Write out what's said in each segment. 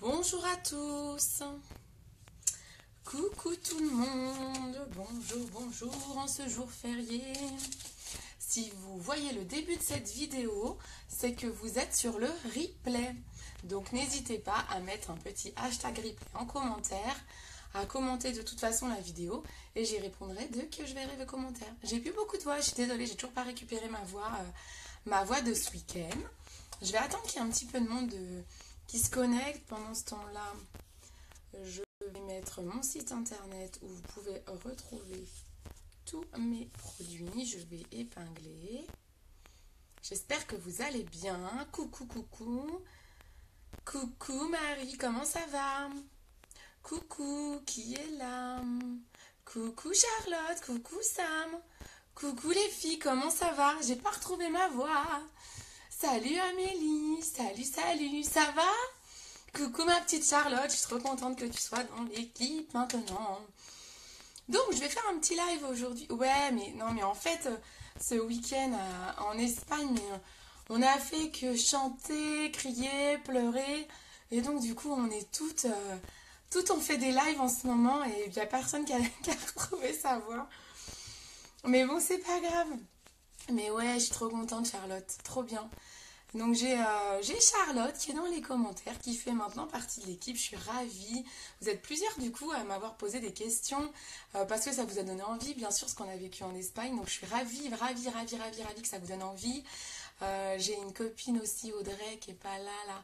Bonjour à tous, coucou tout le monde, bonjour en ce jour férié. Si vous voyez le début de cette vidéo, c'est que vous êtes sur le replay. Donc n'hésitez pas à mettre un petit hashtag replay en commentaire, à commenter de toute façon la vidéo et j'y répondrai dès que je verrai vos commentaires. J'ai plus beaucoup de voix, je suis désolée, j'ai toujours pas récupéré ma voix de ce week-end. Je vais attendre qu'il y ait un petit peu de monde qui se connecte. Pendant ce temps-là, je vais mettre mon site internet où vous pouvez retrouver tous mes produits. Je vais épingler. J'espère que vous allez bien. Coucou, coucou. Coucou Marie, comment ça va? Coucou, qui est là? Coucou Charlotte, coucou Sam. Coucou les filles, comment ça va? J'ai pas retrouvé ma voix. Salut Amélie, salut, ça va? Coucou ma petite Charlotte, je suis trop contente que tu sois dans l'équipe maintenant. Donc je vais faire un petit live aujourd'hui. Ouais, mais non, mais en fait, ce week-end en Espagne, on a fait que chanter, crier, pleurer. Et donc du coup, on est toutes on fait des lives en ce moment et il n'y a personne qui a retrouvé sa voix. Mais bon, c'est pas grave. Mais ouais, je suis trop contente Charlotte, trop bien. Donc j'ai Charlotte qui est dans les commentaires, qui fait maintenant partie de l'équipe, je suis ravie. Vous êtes plusieurs du coup à m'avoir posé des questions, parce que ça vous a donné envie, bien sûr, ce qu'on a vécu en Espagne. Donc je suis ravie que ça vous donne envie. J'ai une copine aussi, Audrey, qui est pas là,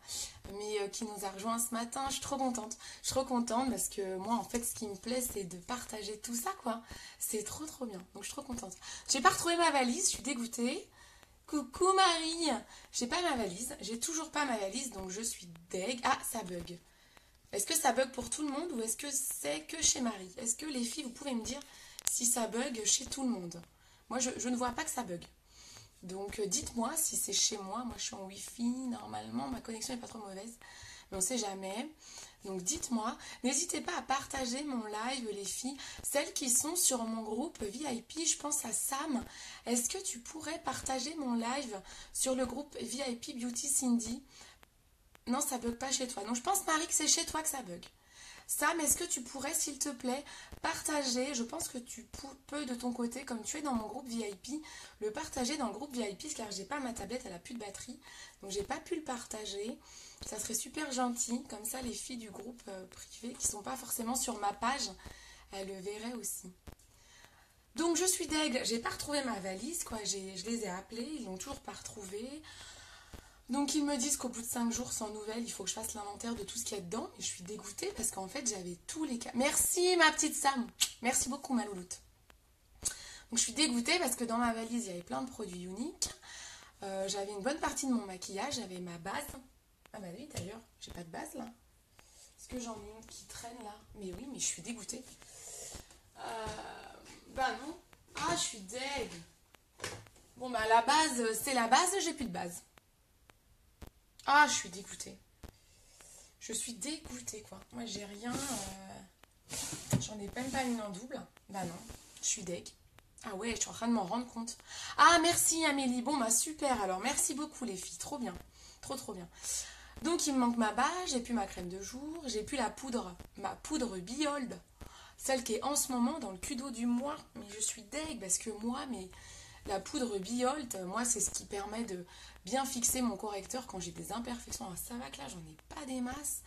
mais qui nous a rejoint ce matin. Je suis trop contente. Je suis trop contente parce que moi, en fait, ce qui me plaît, c'est de partager tout ça, quoi. C'est trop bien. Donc je suis trop contente. J'ai pas retrouvé ma valise, je suis dégoûtée. Coucou Marie, j'ai pas ma valise, j'ai toujours pas ma valise, donc je suis deg. Ah, ça bug. Est-ce que ça bug pour tout le monde ou est-ce que c'est que chez Marie? Est-ce que les filles, vous pouvez me dire si ça bug chez tout le monde? Moi, je ne vois pas que ça bug. Donc dites-moi si c'est chez moi. Moi, je suis en Wi-Fi, normalement, ma connexion n'est pas trop mauvaise, mais on sait jamais. Donc dites-moi, n'hésitez pas à partager mon live les filles, celles qui sont sur mon groupe VIP, je pense à Sam. Est-ce que tu pourrais partager mon live sur le groupe VIP Beauty Cindy? Non, ça bug pas chez toi. Donc je pense Marie que c'est chez toi que ça bug. Sam, est-ce que tu pourrais, s'il te plaît, partager, je pense que tu peux de ton côté, comme tu es dans mon groupe VIP, le partager dans le groupe VIP, car j'ai pas ma tablette, elle a plus de batterie, donc j'ai pas pu le partager. Ça serait super gentil, comme ça les filles du groupe privé, qui sont pas forcément sur ma page, elles le verraient aussi. Donc je suis deg, j'ai pas retrouvé ma valise, quoi, je les ai appelés, ils l'ont toujours pas retrouvée. Donc ils me disent qu'au bout de 5 jours sans nouvelles, il faut que je fasse l'inventaire de tout ce qu'il y a dedans. Et je suis dégoûtée parce qu'en fait j'avais tous les cas. Merci ma petite Sam. Merci beaucoup ma louloute. Donc je suis dégoûtée parce que dans ma valise il y avait plein de produits uniques. J'avais une bonne partie de mon maquillage, j'avais ma base. Ah bah oui d'ailleurs, j'ai pas de base là. Est-ce que j'en ai une qui traîne là? Mais oui, mais je suis dégoûtée. Bah non. Ah je suis deg. Bon bah la base, c'est la base, j'ai plus de base. Ah, je suis dégoûtée. Je suis dégoûtée, quoi. Moi, j'ai rien... J'en ai même pas une en double. Bah non, je suis deg. Ah ouais, je suis en train de m'en rendre compte. Ah, merci Amélie. Bon, bah super. Alors, merci beaucoup les filles. Trop bien. Trop bien. Donc, il me manque ma base. J'ai plus ma crème de jour. J'ai plus la poudre. Ma poudre Biold. Celle qui est en ce moment dans le Kudo du mois. Mais je suis deg parce que moi, la poudre Biold, moi, c'est ce qui permet de bien fixer mon correcteur quand j'ai des imperfections. Ah, ça va que là, j'en ai pas des masses.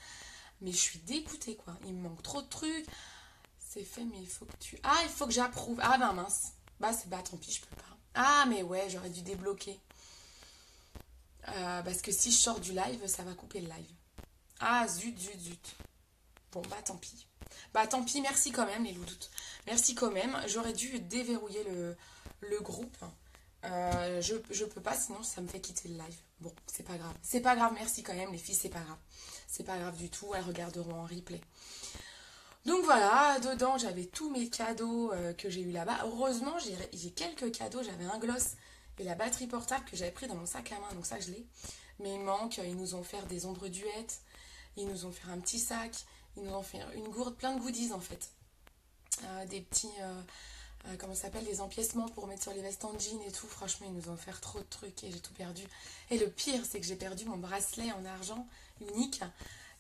Mais je suis dégoûtée, quoi. Il me manque trop de trucs. C'est fait, mais il faut que tu... Ah, il faut que j'approuve. Ah, ben mince. Bah, tant pis, je peux pas. Ah, mais ouais, j'aurais dû débloquer. Parce que si je sors du live, ça va couper le live. Ah, zut. Bon, bah, tant pis. Bah, tant pis, merci quand même, les loudoutes. Merci quand même. J'aurais dû déverrouiller le groupe. Je peux pas, sinon ça me fait quitter le live. Bon, c'est pas grave. C'est pas grave, merci quand même, les filles, c'est pas grave. C'est pas grave du tout, elles regarderont en replay. Donc voilà, dedans, j'avais tous mes cadeaux que j'ai eu là-bas. Heureusement, j'ai quelques cadeaux. J'avais un gloss et la batterie portable que j'avais pris dans mon sac à main, donc ça, je l'ai. Mais il manque, ils nous ont fait des ombres duettes. Ils nous ont fait un petit sac. Ils nous ont fait une gourde, plein de goodies, en fait. Des petits... comment ça s'appelle, les empiècements pour mettre sur les vestes en jean et tout. Franchement, ils nous ont fait trop de trucs et j'ai tout perdu. Et le pire, c'est que j'ai perdu mon bracelet en argent unique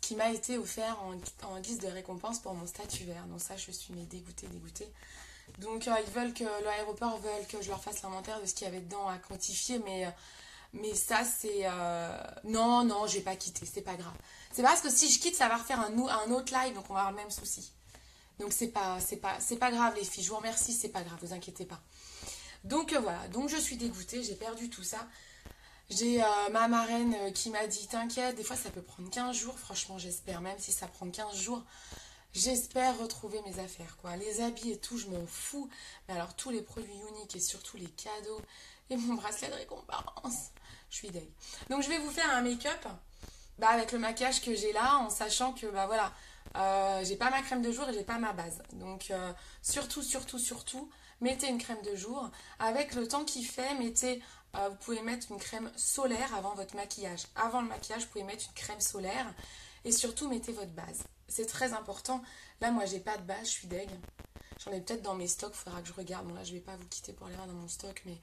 qui m'a été offert en guise de récompense pour mon statut vert. Donc ça, je suis mais dégoûtée. Donc ils veulent que l'aéroport veulent que je leur fasse l'inventaire de ce qu'il y avait dedans à quantifier, mais ça c'est non, je vais pas quitter, c'est pas grave. C'est parce que si je quitte, ça va refaire un autre live, donc on va avoir le même souci. Donc c'est pas grave les filles, je vous remercie, c'est pas grave, vous inquiétez pas. Donc voilà, donc je suis dégoûtée, j'ai perdu tout ça. J'ai ma marraine qui m'a dit t'inquiète, des fois ça peut prendre 15 jours, franchement j'espère, même si ça prend 15 jours, j'espère retrouver mes affaires quoi. Les habits et tout, je m'en fous, mais alors tous les produits uniques et surtout les cadeaux et mon bracelet de récompense, je suis deg. Donc je vais vous faire un make-up avec le maquillage que j'ai là, en sachant que voilà, j'ai pas ma crème de jour et j'ai pas ma base. Donc surtout, mettez une crème de jour. Avec le temps qu'il fait, vous pouvez mettre une crème solaire avant votre maquillage. Avant le maquillage, vous pouvez mettre une crème solaire. Et surtout, mettez votre base. C'est très important. Là, moi, j'ai pas de base, je suis deg. J'en ai peut-être dans mes stocks, il faudra que je regarde. Bon, là, je vais pas vous quitter pour aller voir dans mon stock, mais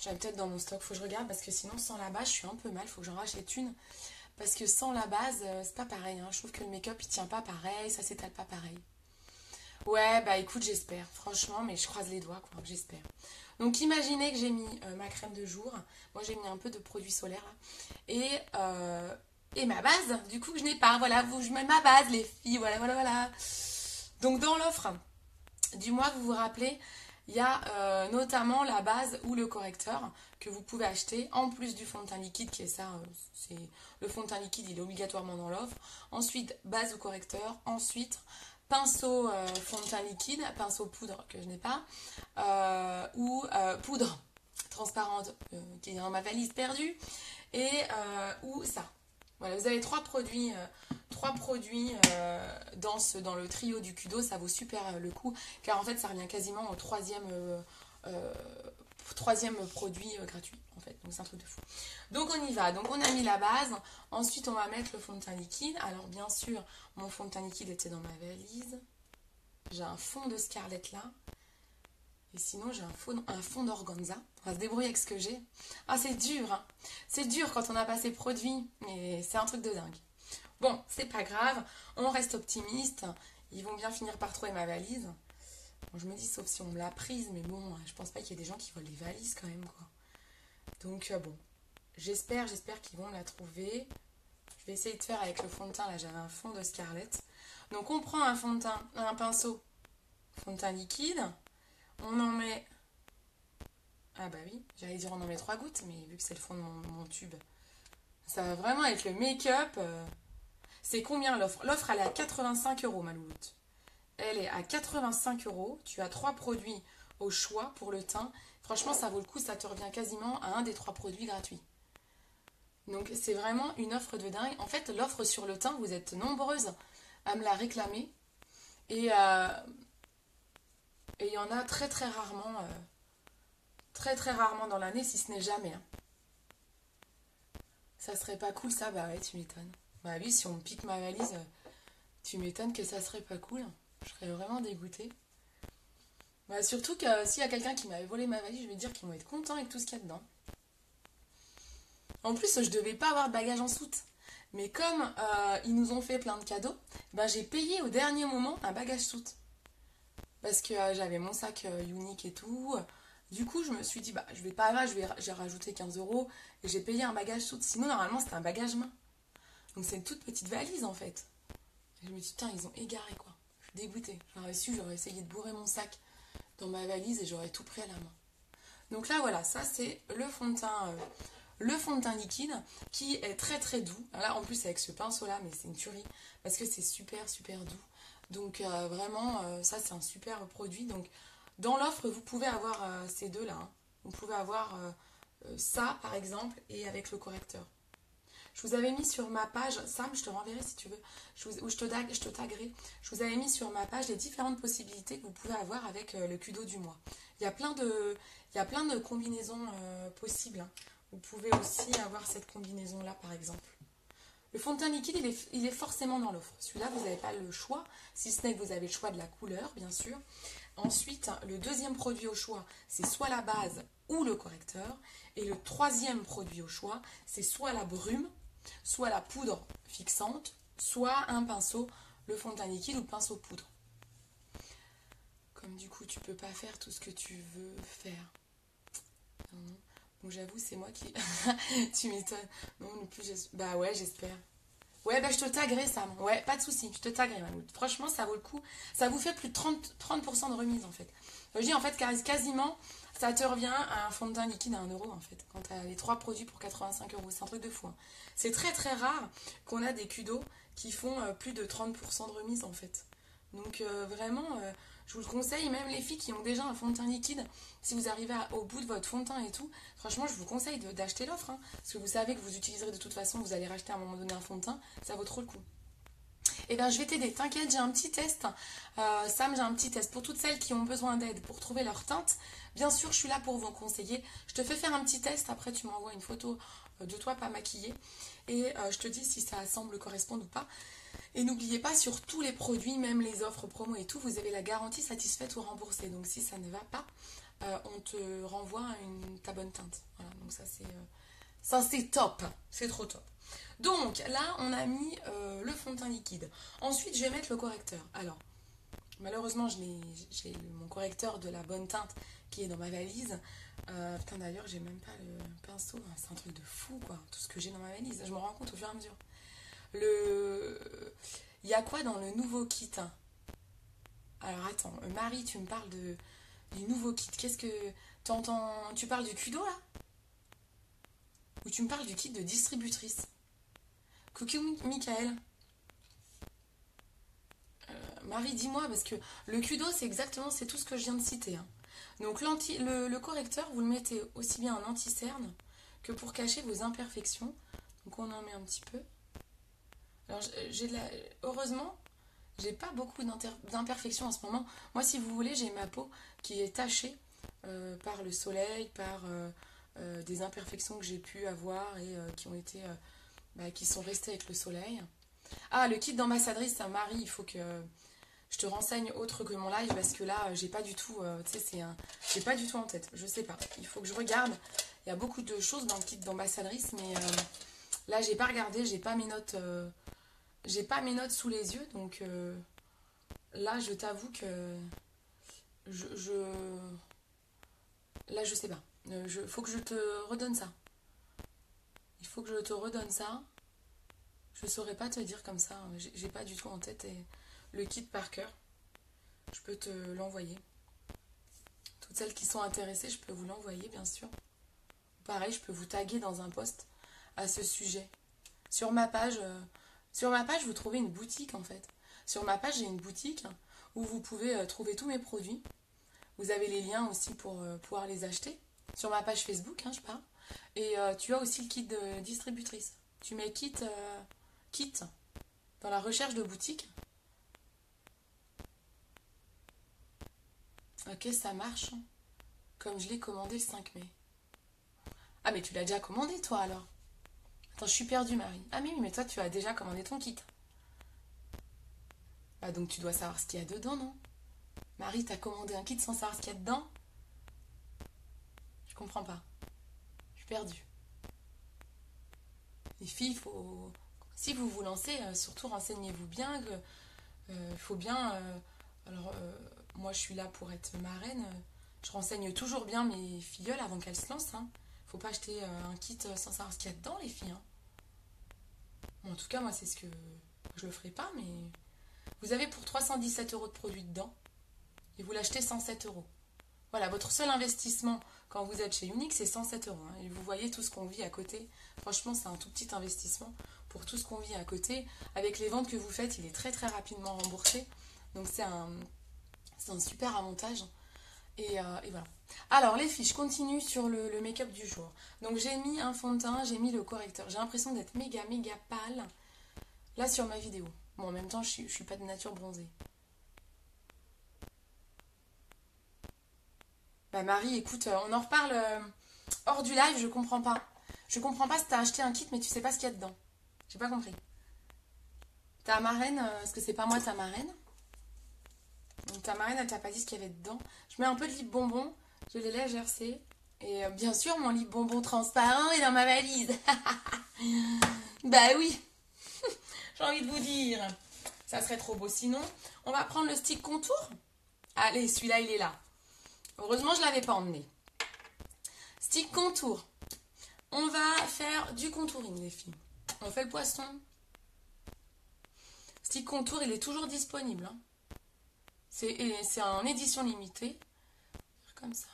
j'en ai peut-être dans mon stock. Faut que je regarde parce que sinon, sans la base, je suis un peu mal. Faut que j'en rachète une. Parce que sans la base, c'est pas pareil. Hein. Je trouve que le make-up, il tient pas pareil. Ça s'étale pas pareil. Ouais, bah écoute, j'espère. Franchement, mais je croise les doigts, quoi. J'espère. Donc, imaginez que j'ai mis ma crème de jour. Moi, j'ai mis un peu de produit solaire, là. Et ma base, du coup, que je n'ai pas. Voilà, je mets ma base, les filles. Voilà. Donc, dans l'offre du mois, vous vous rappelez, il y a notamment la base ou le correcteur que vous pouvez acheter, en plus du fond de teint liquide, qui est ça, c'est le fond de teint liquide, il est obligatoirement dans l'offre. Ensuite, base ou correcteur. Ensuite, pinceau fond de teint liquide, pinceau poudre que je n'ai pas, ou poudre transparente qui est dans ma valise perdue, et ou ça. Voilà, vous avez trois produits dans le trio du Kudo, ça vaut super le coup, car en fait ça revient quasiment au troisième produit gratuit en fait, donc c'est un truc de fou. Donc on y va, donc on a mis la base, ensuite on va mettre le fond de teint liquide. Alors bien sûr mon fond de teint liquide était dans ma valise, j'ai un fond de Scarlett là, et sinon j'ai un fond d'organza. On va se débrouiller avec ce que j'ai. Ah c'est dur, hein. C'est dur quand on n'a pas ces produits, mais c'est un truc de dingue. Bon, c'est pas grave, on reste optimiste, ils vont bien finir par trouver ma valise. Bon, je me dis, sauf si on me l'a prise, mais bon, je pense pas qu'il y ait des gens qui volent les valises quand même, quoi. Donc bon, j'espère qu'ils vont la trouver. Je vais essayer de faire avec le fond de teint, là j'avais un fond de Scarlett. Donc on prend un fond de teint, un pinceau, fond de teint liquide, on en met... Ah bah oui, j'allais dire on en met 3 gouttes, mais vu que c'est le fond de mon tube, ça va vraiment être le make-up. C'est combien l'offre? L'offre elle est à 85 €, ma louloute. Elle est à 85 €. Tu as 3 produits au choix pour le teint. Franchement, ça vaut le coup. Ça te revient quasiment à un des 3 produits gratuits. Donc, c'est vraiment une offre de dingue. En fait, l'offre sur le teint, vous êtes nombreuses à me la réclamer. Et il y en a très, très rarement. Très, très rarement dans l'année, si ce n'est jamais. Hein. Ça serait pas cool, ça? Bah ouais, tu m'étonnes. Bah oui, si on me pique ma valise, tu m'étonnes que ça serait pas cool. Je serais vraiment dégoûtée. Bah, surtout que s'il y a quelqu'un qui m'avait volé ma valise, je vais dire qu'ils vont être contents avec tout ce qu'il y a dedans. En plus, je devais pas avoir de bagage en soute. Mais comme ils nous ont fait plein de cadeaux, bah, j'ai payé au dernier moment un bagage soute. Parce que j'avais mon sac unique et tout. Du coup, je me suis dit, bah, je vais pas là, j'ai rajouté 15 € et j'ai payé un bagage soute. Sinon, normalement, c'était un bagage main. Donc, c'est une toute petite valise en fait. Et je me dis, putain, ils ont égaré quoi. Je suis dégoûtée. J'aurais su, j'aurais essayé de bourrer mon sac dans ma valise et j'aurais tout pris à la main. Donc là, voilà, ça c'est le fond de teint liquide qui est très très doux. Là, en plus, avec ce pinceau-là, mais c'est une tuerie parce que c'est super super doux. Donc vraiment, ça c'est un super produit. Donc dans l'offre, vous pouvez avoir ces deux-là. Hein. Vous pouvez avoir ça par exemple et avec le correcteur. Je vous avais mis sur ma page, Sam, je te renverrai si tu veux, ou je te taguerai. Je vous avais mis sur ma page les différentes possibilités que vous pouvez avoir avec le Kudo du mois. Il y a plein de combinaisons possibles. Hein. Vous pouvez aussi avoir cette combinaison-là, par exemple. Le fond de teint liquide, il est forcément dans l'offre. Celui-là, vous n'avez pas le choix, si ce n'est que vous avez le choix de la couleur, bien sûr. Ensuite, le deuxième produit au choix, c'est soit la base ou le correcteur. Et le troisième produit au choix, c'est soit la brume, soit la poudre fixante, soit un pinceau, le fond de teint liquide ou le pinceau poudre. Comme du coup tu peux pas faire tout ce que tu veux faire. Non. Bon, j'avoue, c'est moi qui... tu m'étonnes. Non, non plus, bah ouais, j'espère. Ouais, bah je te taguerai, Sam. Ouais, pas de souci, je te taguerai, Mahmoud. Franchement, ça vaut le coup. Ça vous fait plus de 30% de remise, en fait. Je dis, en fait, quasiment, ça te revient à un fond de teint liquide à 1 euro, en fait. Quand tu as les 3 produits pour 85 euros. C'est un truc de fou. Hein. C'est très, très rare qu'on a des cudos qui font plus de 30% de remise, en fait. Donc, vraiment, je vous le conseille, même les filles qui ont déjà un fond de teint liquide, si vous arrivez au bout de votre fond de teint et tout, franchement, je vous conseille d'acheter l'offre. Hein, parce que vous savez que vous utiliserez de toute façon, vous allez racheter à un moment donné un fond de teint, ça vaut trop le coup. Eh bien, je vais t'aider. T'inquiète, j'ai un petit test. Sam, j'ai un petit test. Pour toutes celles qui ont besoin d'aide pour trouver leur teinte, bien sûr, je suis là pour vous conseiller. Je te fais faire un petit test. Après, tu m'envoies une photo de toi pas maquillée. Et je te dis si ça semble correspondre ou pas. Et n'oubliez pas, sur tous les produits, même les offres promo et tout, vous avez la garantie satisfaite ou remboursée. Donc, si ça ne va pas, on te renvoie ta bonne teinte. Voilà, donc ça c'est top. C'est trop top. Donc là, on a mis le fond de teint liquide. Ensuite, je vais mettre le correcteur. Alors, malheureusement, j'ai mon correcteur de la bonne teinte qui est dans ma valise. Putain, d'ailleurs, j'ai même pas le pinceau. C'est un truc de fou, quoi. Tout ce que j'ai dans ma valise. Je me rends compte au fur et à mesure. Il y a quoi dans le nouveau kit? Alors, attends. Marie, tu me parles du nouveau kit. Qu'est-ce que... Tu parles du Cudo, là? Ou tu me parles du kit de distributrice? Coucou Michael. Marie, dis-moi, parce que le Cudo, c'est tout ce que je viens de citer. Hein. Donc le correcteur, vous le mettez aussi bien en anti-cerne que pour cacher vos imperfections. Donc on en met un petit peu. Alors heureusement, j'ai pas beaucoup d'imperfections en ce moment. Moi, si vous voulez, j'ai ma peau qui est tachée par le soleil, par des imperfections que j'ai pu avoir et qui ont été... qui sont restées avec le soleil. Ah, le kit d'ambassadrice, ça Marie, il faut que je te renseigne autre que mon live parce que là, j'ai pas du tout, j'ai pas du tout en tête. Je sais pas. Il faut que je regarde. Il y a beaucoup de choses dans le kit d'ambassadrice, mais là, j'ai pas regardé, j'ai pas mes notes sous les yeux, donc là, je t'avoue que là, je sais pas. Faut que je te redonne ça. Il faut que je te redonne ça. Je saurais pas te dire comme ça. J'ai pas du tout en tête le kit par cœur. Je peux te l'envoyer. Toutes celles qui sont intéressées, je peux vous l'envoyer, bien sûr. Pareil, je peux vous taguer dans un post à ce sujet. Sur ma page, vous trouvez une boutique, en fait. Sur ma page, j'ai une boutique où vous pouvez trouver tous mes produits. Vous avez les liens aussi pour pouvoir les acheter. Sur ma page Facebook, hein, je parle. Et tu as aussi le kit de distributrice. Tu mets kit dans la recherche de boutique. Ok, ça marche. Comme je l'ai commandé le 5 mai. Ah, mais tu l'as déjà commandé, toi, alors? Attends, je suis perdue, Marie. Ah, mais toi, tu as déjà commandé ton kit. Bah, donc tu dois savoir ce qu'il y a dedans, non? Marie, t'as commandé un kit sans savoir ce qu'il y a dedans? Je comprends pas. Je suis perdue. Les filles, si vous vous lancez, surtout renseignez-vous bien. Il faut bien... moi, je suis là pour être marraine. Je renseigne toujours bien mes filleules avant qu'elles se lancent. Hein. Faut pas acheter un kit sans savoir ce qu'il y a dedans, les filles. Hein. Bon, en tout cas, moi, c'est ce que... Je le ferai pas, mais... Vous avez pour 317 euros de produits dedans. Et vous l'achetez 107 euros. Voilà, votre seul investissement quand vous êtes chez Unique, c'est 107 euros. Hein. Et vous voyez tout ce qu'on vit à côté. Franchement, c'est un tout petit investissement pour tout ce qu'on vit à côté. Avec les ventes que vous faites, il est très très rapidement remboursé. Donc c'est un super avantage. Et voilà. Alors les filles, je continue sur le make-up du jour. Donc j'ai mis un fond de teint, j'ai mis le correcteur. J'ai l'impression d'être méga pâle là sur ma vidéo. Bon, en même temps, je suis pas de nature bronzée. Bah Marie, écoute, on en reparle hors du live, je comprends pas. Je comprends pas si t'as acheté un kit mais tu sais pas ce qu'il y a dedans. J'ai pas compris. Ta marraine, parce que c'est pas moi ta marraine. Donc ta marraine, elle t'a pas dit ce qu'il y avait dedans. Je mets un peu de lip bonbon, je l'ai légèreté. Et bien sûr, mon lip bonbon transparent est dans ma valise. Bah oui. J'ai envie de vous dire. Ça serait trop beau. Sinon, on va prendre le stick contour. Allez, celui-là, il est là. Heureusement, je ne l'avais pas emmené. Stick contour. On va faire du contouring, les filles. On fait le poisson. Stick contour, il est toujours disponible. Hein. C'est en édition limitée. Comme ça.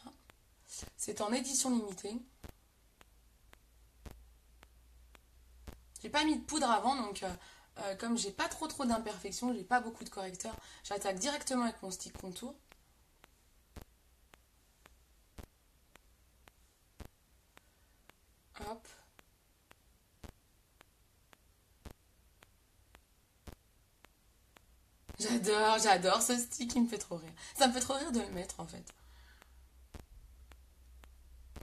C'est en édition limitée. J'ai pas mis de poudre avant, donc comme j'ai pas trop d'imperfections, j'ai pas beaucoup de correcteurs, j'attaque directement avec mon stick contour. Hop. J'adore ce stick, il me fait trop rire. Ça me fait trop rire de le mettre en fait.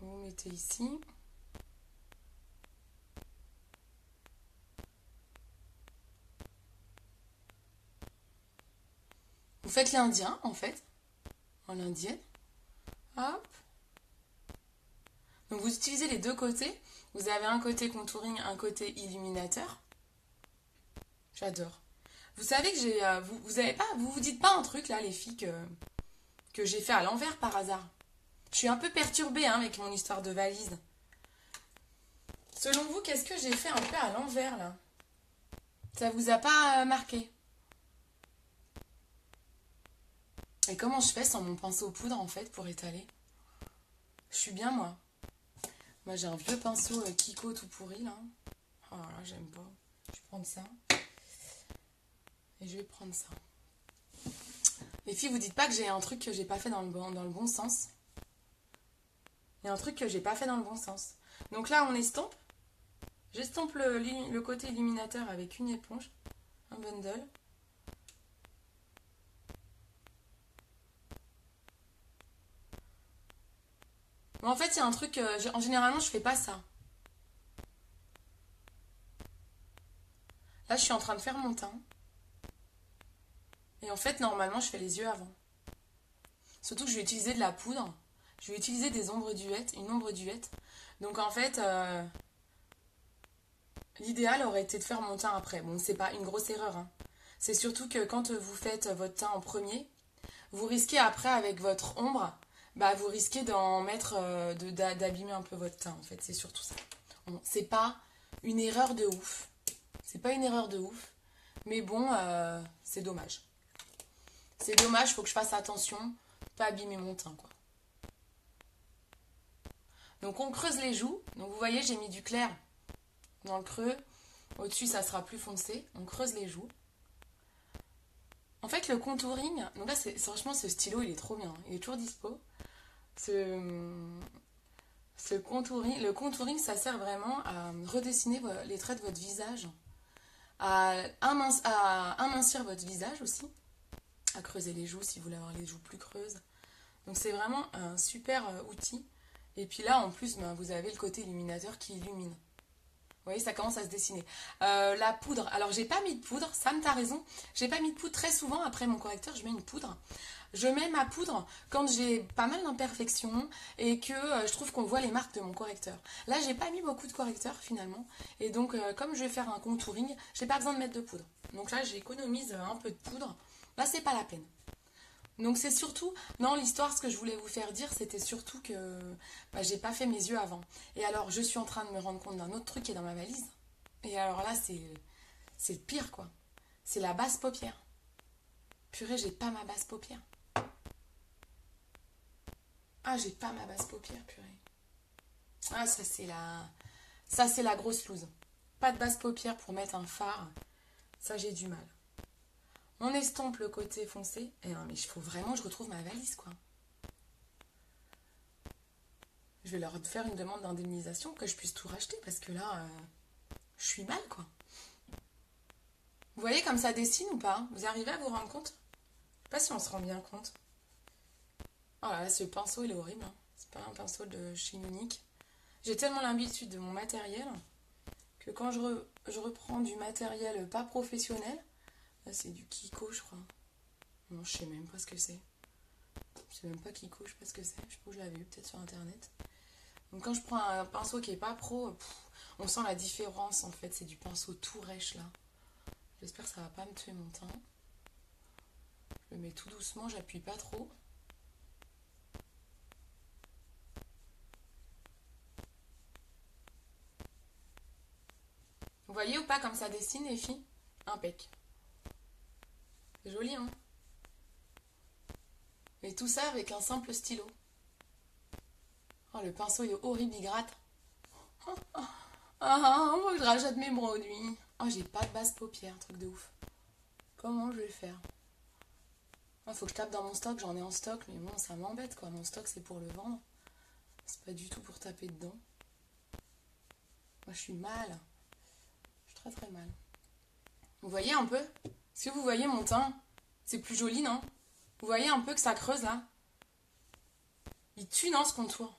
Vous mettez ici. Vous faites l'indien en fait, en indienne. Hop. Donc vous utilisez les deux côtés. Vous avez un côté contouring, un côté illuminateur. J'adore. Vous savez que j'ai, vous dites pas un truc là, les filles, que j'ai fait à l'envers par hasard. Je suis un peu perturbée hein, avec mon histoire de valise. Selon vous, qu'est-ce que j'ai fait un peu à l'envers là? Ça vous a pas marqué? Et comment je fais sans mon pinceau poudre en fait pour étaler? Je suis bien moi. Moi j'ai un vieux pinceau Kiko tout pourri là. Oh là, j'aime pas. Je vais prendre ça. Et je vais prendre ça. Les filles, vous dites pas que j'ai un truc que j'ai pas fait dans le bon sens. Il y a un truc que j'ai pas fait dans le bon sens. Donc là, on estompe. J'estompe le côté illuminateur avec une éponge. Un bundle. Mais en fait, il y a un truc... en généralement, je fais pas ça. Là, je suis en train de faire mon teint. Et en fait, normalement, je fais les yeux avant. Surtout que je vais utiliser de la poudre. Je vais utiliser des ombres duettes, une ombre duette. Donc en fait, l'idéal aurait été de faire mon teint après. Bon, c'est pas une grosse erreur. Hein. C'est surtout que quand vous faites votre teint en premier, vous risquez après avec votre ombre, bah vous risquez d'en mettre, d'abîmer un peu votre teint en fait. C'est surtout ça. Bon, c'est pas une erreur de ouf. C'est pas une erreur de ouf. Mais bon, c'est dommage. C'est dommage, faut que je fasse attention, pas abîmer mon teint quoi. Donc on creuse les joues. Donc vous voyez, j'ai mis du clair dans le creux. Au-dessus, ça sera plus foncé. On creuse les joues. En fait, le contouring... Donc là, franchement, ce stylo, il est trop bien. Il est toujours dispo. Le contouring, ça sert vraiment à redessiner les traits de votre visage. À amincir votre visage aussi. À creuser les joues si vous voulez avoir les joues plus creuses. Donc c'est vraiment un super outil. Et puis là, en plus, ben, vous avez le côté illuminateur qui illumine. Vous voyez, ça commence à se dessiner. La poudre. Alors, j'ai pas mis de poudre. Sam, t'as raison. J'ai pas mis de poudre très souvent. Après mon correcteur, je mets une poudre. Je mets ma poudre quand j'ai pas mal d'imperfections et que je trouve qu'on voit les marques de mon correcteur. Là, j'ai pas mis beaucoup de correcteur finalement. Et donc, comme je vais faire un contouring, j'ai pas besoin de mettre de poudre. Donc là, j'économise un peu de poudre. Là, c'est pas la peine. Donc c'est surtout, non, l'histoire, ce que je voulais vous faire dire, c'était surtout que bah, j'ai pas fait mes yeux avant. Et alors, je suis en train de me rendre compte d'un autre truc qui est dans ma valise. Et alors là, c'est le pire, quoi. C'est la basse paupière. Purée, j'ai pas ma basse paupière. Ah, j'ai pas ma basse paupière, purée. Ah, ça, c'est la grosse loose. Pas de basse paupière pour mettre un fard. Ça, j'ai du mal. On estompe le côté foncé. Et non, mais il faut vraiment que je retrouve ma valise, quoi. Je vais leur faire une demande d'indemnisation que je puisse tout racheter parce que là, je suis mal, quoi. Vous voyez comme ça dessine ou pas? Vous arrivez à vous rendre compte? Je sais pas si on se rend bien compte. Oh là là, ce pinceau, il est horrible. Hein. C'est pas un pinceau de chez Unique. J'ai tellement l'habitude de mon matériel que quand je reprends du matériel pas professionnel, là c'est du Kiko, je crois. Non, je sais même pas ce que c'est. Je sais même pas Kiko, je sais pas ce que c'est. Je sais pas où je l'avais eu, peut-être sur internet. Donc quand je prends un pinceau qui est pas pro, on sent la différence en fait. C'est du pinceau tout rêche là. J'espère que ça va pas me tuer mon teint. Je le mets tout doucement, j'appuie pas trop. Vous voyez ou pas comme ça dessine les filles? Impec. C'est joli, hein? Et tout ça avec un simple stylo. Oh, le pinceau il est horrible, il gratte. Moi je rajoute mes produits. Oh, j'ai pas de base paupière, truc de ouf. Comment je vais le faire? Faut que je tape dans mon stock, j'en ai en stock, mais bon, ça m'embête quoi. Mon stock c'est pour le vendre. C'est pas du tout pour taper dedans. Moi je suis mal. Je suis très très mal. Vous voyez un peu? Est-ce que vous voyez mon teint? C'est plus joli, non? Vous voyez un peu que ça creuse là? Il tue, non, ce contour?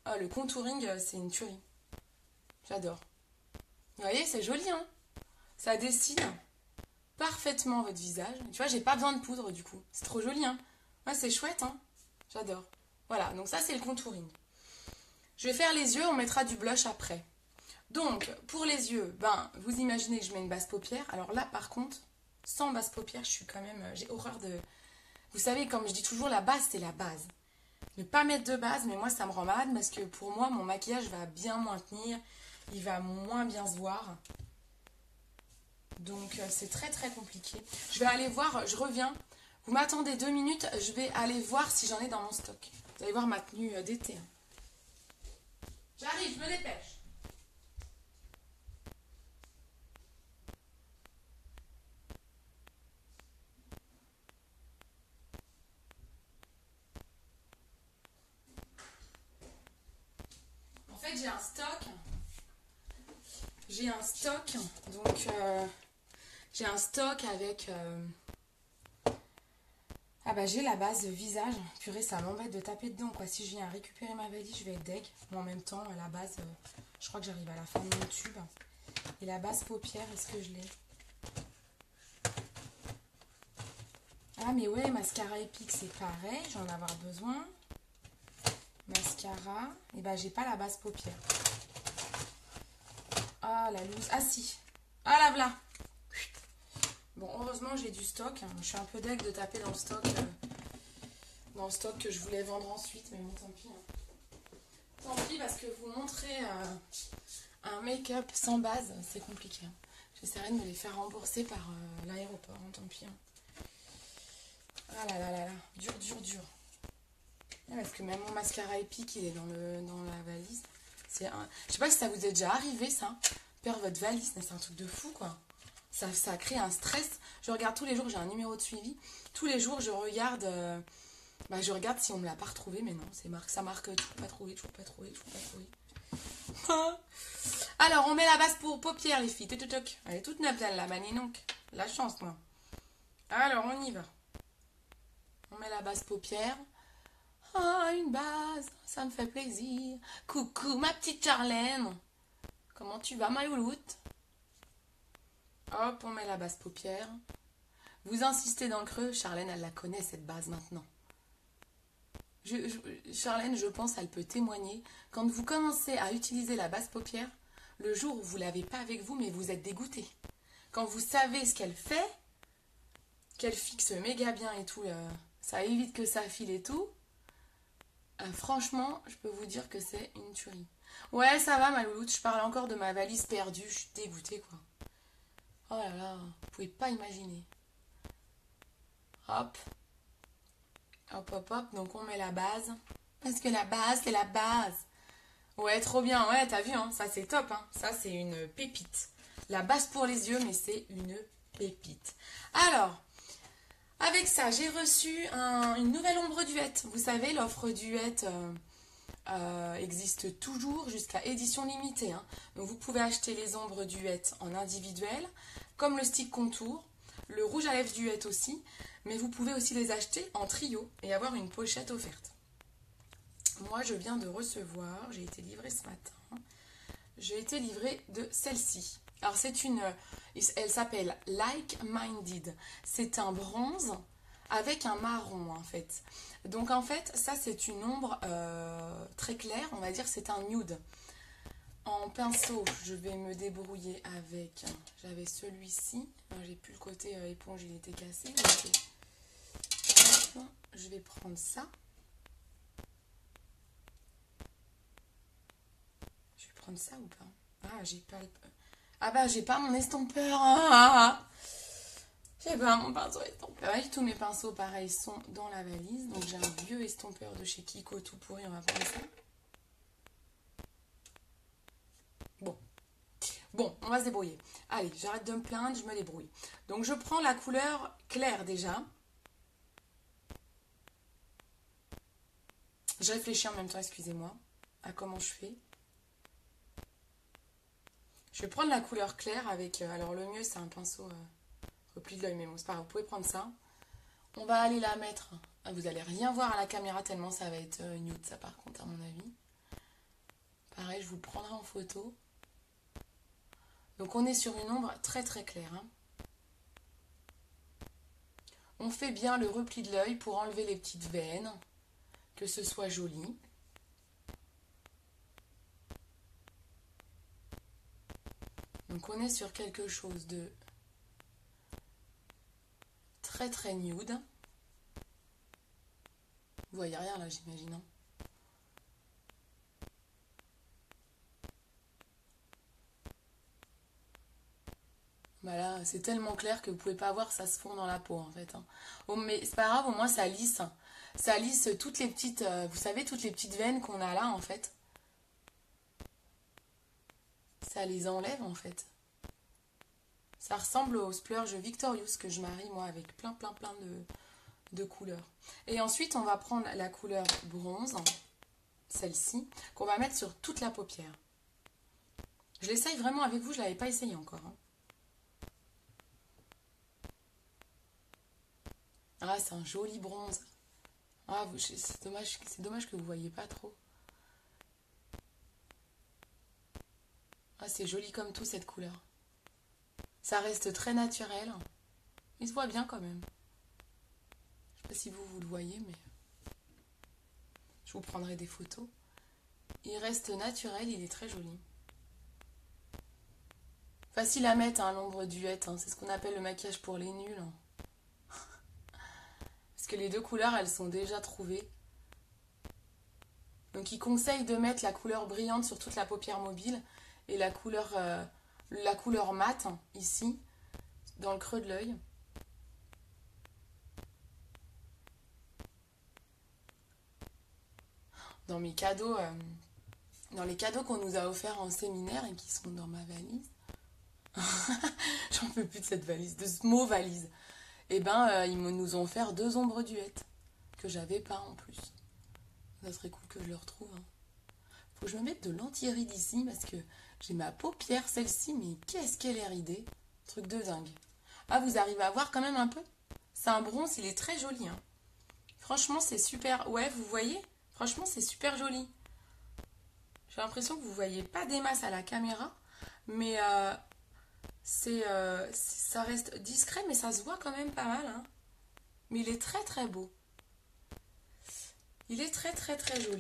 Ah, le contouring, c'est une tuerie. J'adore. Vous voyez, c'est joli, hein? Ça dessine parfaitement votre visage. Tu vois, j'ai pas besoin de poudre du coup. C'est trop joli, hein? Ouais, c'est chouette, hein? J'adore. Voilà, donc ça, c'est le contouring. Je vais faire les yeux, on mettra du blush après. Donc, pour les yeux, vous imaginez que je mets une base paupière. Alors là, par contre, sans base paupière, je suis quand même... J'ai horreur de... Vous savez, comme je dis toujours, la base, c'est la base. Ne pas mettre de base, mais moi, ça me rend malade parce que pour moi, mon maquillage va bien moins tenir. Il va moins bien se voir. Donc, c'est très, très compliqué. Je vais aller voir, je reviens. Vous m'attendez 2 minutes, je vais aller voir si j'en ai dans mon stock. Vous allez voir ma tenue d'été. J'arrive, je me dépêche. En fait, j'ai un stock. Donc j'ai un stock avec... Ah bah j'ai la base visage. Purée, ça m'embête de taper dedans quoi. Si je viens récupérer ma valise, je vais être deg. Mais en même temps, la base, je crois que j'arrive à la fin de mon tube. Et la base paupière, est-ce que je l'ai? Ah mais ouais, mascara épique, c'est pareil. J'en ai avoir besoin. Mascara. Et bah j'ai pas la base paupière. Ah la loose. Ah si. Ah la voilà. Bon, heureusement, j'ai du stock. Je suis un peu deg de taper dans le stock. Que je voulais vendre ensuite. Mais bon, tant pis. Tant pis, parce que vous montrer un make-up sans base, c'est compliqué. J'essaierai de me les faire rembourser par l'aéroport. Tant pis. Ah là là là là. Dur, dur, dur. Parce que même mon mascara épique, il est dans la valise. Je sais pas si ça vous est déjà arrivé, ça. Perdre votre valise, c'est un truc de fou, quoi. Ça crée un stress. Je regarde tous les jours, j'ai un numéro de suivi. Tous les jours, je regarde si on me l'a pas retrouvé, mais non, ça marque toujours pas trouvé, toujours pas trouvé, toujours pas trouvé. Alors, on met la base pour paupières, les filles. Elle est toute neuve, la Maninonque. La chance, moi. Alors, on y va. On met la base paupières. Ah, une base, ça me fait plaisir. Coucou, ma petite Charlène. Comment tu vas, ma louloute? Hop, on met la base paupière. Vous insistez dans le creux. Charlène, elle la connaît, cette base, maintenant. Charlène, je pense, elle peut témoigner. Quand vous commencez à utiliser la base paupière, le jour où vous ne l'avez pas avec vous, mais vous êtes dégoûté. Quand vous savez ce qu'elle fait, qu'elle fixe méga bien et tout, ça évite que ça file et tout, franchement, je peux vous dire que c'est une tuerie. Ouais, ça va, ma louloute, je parle encore de ma valise perdue, je suis dégoûtée, quoi. Oh là là, vous pouvez pas imaginer. Hop. Hop, hop, hop. Donc on met la base. Parce que la base, c'est la base. Ouais, trop bien. Ouais, t'as vu, hein. Ça, c'est top, hein. Ça, c'est une pépite. La base pour les yeux, mais c'est une pépite. Alors, avec ça, j'ai reçu une nouvelle ombre duette. Vous savez, l'offre duette existe toujours jusqu'à édition limitée. Hein. Donc, vous pouvez acheter les ombres duettes en individuel, comme le stick contour, le rouge à lèvres duette aussi, mais vous pouvez aussi les acheter en trio et avoir une pochette offerte. Moi, je viens de recevoir, j'ai été livrée ce matin, j'ai été livrée de celle-ci. Alors, elle s'appelle Like Minded. C'est un bronze avec un marron, en fait. Donc, en fait, ça, c'est une ombre très claire, on va dire, c'est un nude. En pinceau, je vais me débrouiller avec... J'avais celui-ci. J'ai plus le côté éponge, il était cassé. Donc, je vais prendre ça. Je vais prendre ça ou pas? Ah, j'ai pas le... Ah bah, j'ai pas mon estompeur. J'ai pas mon pinceau estompeur. Tous mes pinceaux, pareil, sont dans la valise. Donc, j'ai un vieux estompeur de chez Kiko tout pourri. On va prendre ça. Bon, on va se débrouiller. Allez, j'arrête de me plaindre, je me débrouille. Donc, je prends la couleur claire déjà. Je réfléchis en même temps, excusez-moi, à comment je fais. Je vais prendre la couleur claire avec... alors, le mieux, c'est un pinceau repli de l'œil, mais bon, c'est pas grave, vous pouvez prendre ça. On va aller la mettre... Vous allez rien voir à la caméra tellement ça va être nude, ça, par contre, à mon avis. Pareil, je vous le prendrai en photo. Donc on est sur une ombre très très claire. Hein. On fait bien le repli de l'œil pour enlever les petites veines, que ce soit joli. Donc on est sur quelque chose de très très nude. Vous voyez rien là, j'imagine. Hein. Voilà, c'est tellement clair que vous pouvez pas voir, ça se fond dans la peau en fait. Hein. Oh, mais c'est pas grave, au moins ça lisse. Ça lisse toutes les petites, vous savez, toutes les petites veines qu'on a là en fait. Ça les enlève en fait. Ça ressemble au splurge Victorious que je marie moi avec plein de couleurs. Et ensuite on va prendre la couleur bronze, celle-ci, qu'on va mettre sur toute la paupière. Je l'essaye vraiment avec vous, je ne l'avais pas essayé encore. Hein. Ah, c'est un joli bronze. Ah, c'est dommage que vous ne voyez pas trop. Ah, c'est joli comme tout cette couleur. Ça reste très naturel. Il se voit bien quand même. Je ne sais pas si vous le voyez, mais je vous prendrai des photos. Il reste naturel, il est très joli. Facile à mettre, hein, l'ombre duette. Hein, c'est ce qu'on appelle le maquillage pour les nuls. Hein. Parce que les deux couleurs, elles sont déjà trouvées. Donc, il conseille de mettre la couleur brillante sur toute la paupière mobile et la couleur mate, ici, dans le creux de l'œil. Dans mes cadeaux, dans les cadeaux qu'on nous a offerts en séminaire et qui sont dans ma valise. J'en peux plus de cette valise, de ce mot valise. Eh ben, ils nous ont offert 2 ombres duettes que j'avais pas en plus. Ça serait cool que je le retrouve. Hein. Faut que je me mette de l'anti-ride ici parce que j'ai ma paupière, celle-ci, mais qu'est-ce qu'elle est ridée. Truc de dingue. Ah, vous arrivez à voir quand même un peu? C'est un bronze, il est très joli. Hein. Franchement, c'est super. Ouais, vous voyez? Franchement, c'est super joli. J'ai l'impression que vous voyez pas des masses à la caméra, mais ça reste discret, mais ça se voit quand même pas mal. Hein. Mais il est très très beau. Il est très très très joli.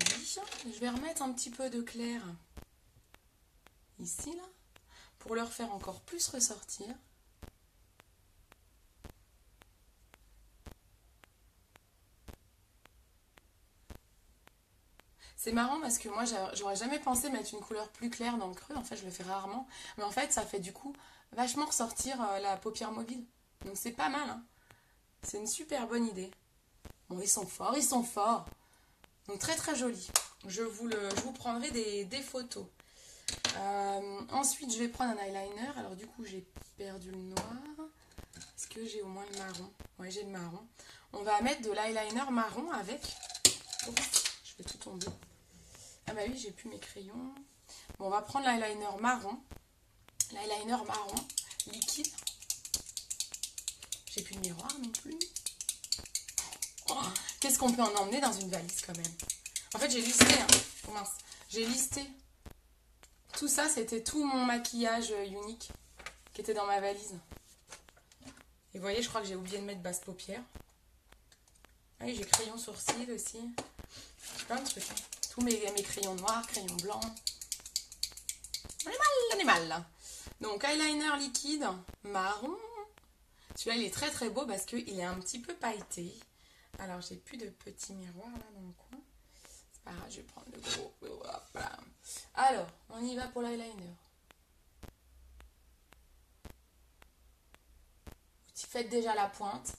Je vais remettre un petit peu de clair ici, là, pour le refaire encore plus ressortir. C'est marrant parce que moi, j'aurais jamais pensé mettre une couleur plus claire dans le creux. En fait, je le fais rarement. Mais en fait, ça fait du coup vachement ressortir la paupière mobile. Donc, c'est pas mal. Hein. C'est une super bonne idée. Bon, ils sont forts, ils sont forts. Donc, très très joli. Je vous prendrai des photos. Ensuite, je vais prendre un eyeliner. Alors, du coup, j'ai perdu le noir. Est-ce que j'ai au moins le marron? Oui, j'ai le marron. On va mettre de l'eyeliner marron avec... Oups, je fais tout tomber. Ah bah oui, j'ai plus mes crayons. Bon, on va prendre l'eyeliner marron. L'eyeliner marron liquide. J'ai plus de miroir non plus. Oh, qu'est-ce qu'on peut en emmener dans une valise quand même? En fait, j'ai listé. Hein. Oh, mince. J'ai listé. Tout ça, c'était tout mon maquillage unique qui était dans ma valise. Et vous voyez, je crois que j'ai oublié de mettre basse paupière. Ah oui, j'ai crayon sourcil aussi. Plein de trucs. Hein. Tous mes crayons noirs, crayons blancs. J'en ai mal. Donc eyeliner liquide marron. Celui-là il est très très beau parce qu'il est un petit peu pailleté. Alors j'ai plus de petits miroirs là dans le coin. C'est pas grave, je vais prendre le gros. Voilà. Alors, on y va pour l'eyeliner. Vous faites déjà la pointe.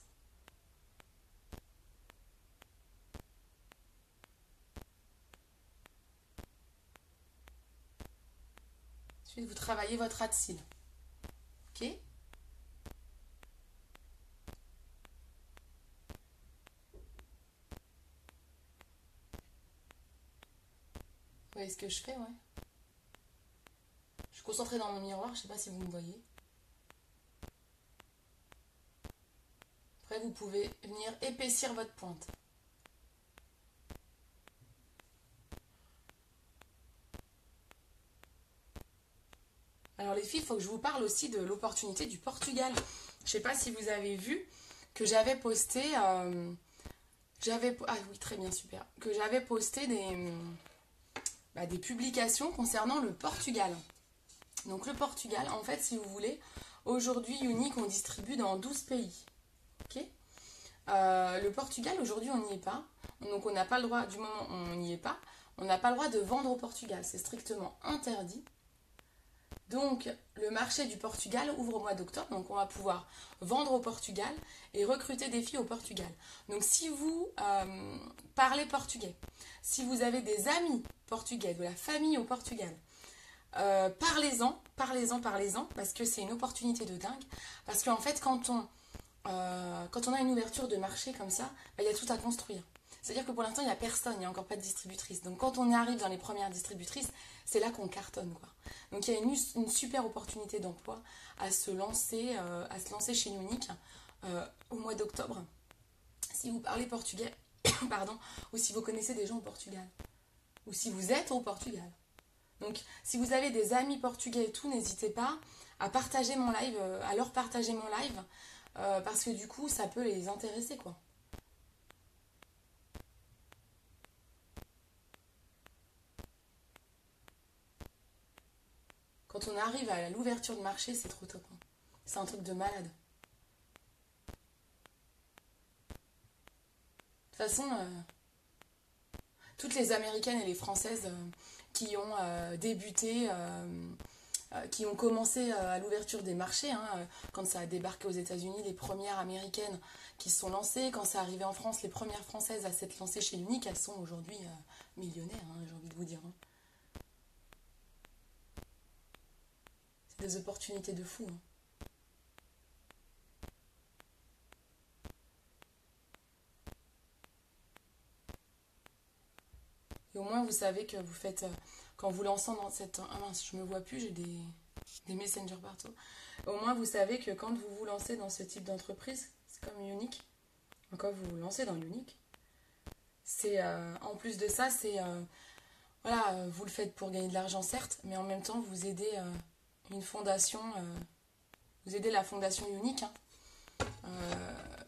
Ensuite, vous travaillez votre ras de cils. Ok? Vous voyez ce que je fais, ouais. Je suis concentrée dans mon miroir, je sais pas si vous me voyez. Après, vous pouvez venir épaissir votre pointe. Alors les filles, il faut que je vous parle aussi de l'opportunité du Portugal. Je ne sais pas si vous avez vu que j'avais posté... ah oui, très bien, super. Que j'avais posté des publications concernant le Portugal. Donc le Portugal, en fait, si vous voulez, aujourd'hui, Unique, on distribue dans 12 pays. Ok. Le Portugal, aujourd'hui, on n'y est pas. Donc on n'a pas le droit, du moment où on n'y est pas, on n'a pas le droit de vendre au Portugal. C'est strictement interdit. Donc, le marché du Portugal ouvre au mois d'octobre, donc on va pouvoir vendre au Portugal et recruter des filles au Portugal. Donc, si vous parlez portugais, si vous avez des amis portugais, de la famille au Portugal, parlez-en, parce que c'est une opportunité de dingue. Parce qu'en fait, quand on a une ouverture de marché comme ça, il y a tout à construire. C'est-à-dire que pour l'instant, il n'y a personne, il n'y a encore pas de distributrice. Donc quand on arrive dans les premières distributrices, c'est là qu'on cartonne, quoi. Donc il y a une super opportunité d'emploi à se lancer chez Unique au mois d'octobre. Si vous parlez portugais, pardon, ou si vous connaissez des gens au Portugal, ou si vous êtes au Portugal. Donc si vous avez des amis portugais et tout, n'hésitez pas à partager mon live, à leur partager mon live, parce que du coup, ça peut les intéresser, quoi. Quand on arrive à l'ouverture de marché, c'est trop top, hein. C'est un truc de malade. De toute façon, toutes les Américaines et les Françaises qui ont débuté, qui ont commencé à l'ouverture des marchés, hein, quand ça a débarqué aux États-Unis, les premières Américaines qui se sont lancées, quand ça arrivait en France, les premières Françaises à s'être lancées chez Unique, elles sont aujourd'hui millionnaires, hein, j'ai envie de vous dire, hein. C'est des opportunités de fou, hein. Et au moins, vous savez que vous faites, quand vous lancez dans cette... Ah mince, je me vois plus, j'ai des messengers partout. Au moins, vous savez que quand vous vous lancez dans ce type d'entreprise, c'est comme Unique. Quand vous vous lancez dans Unique, c'est en plus de ça, c'est voilà, vous le faites pour gagner de l'argent certes, mais en même temps vous aidez une fondation, vous aidez la fondation Unique, hein,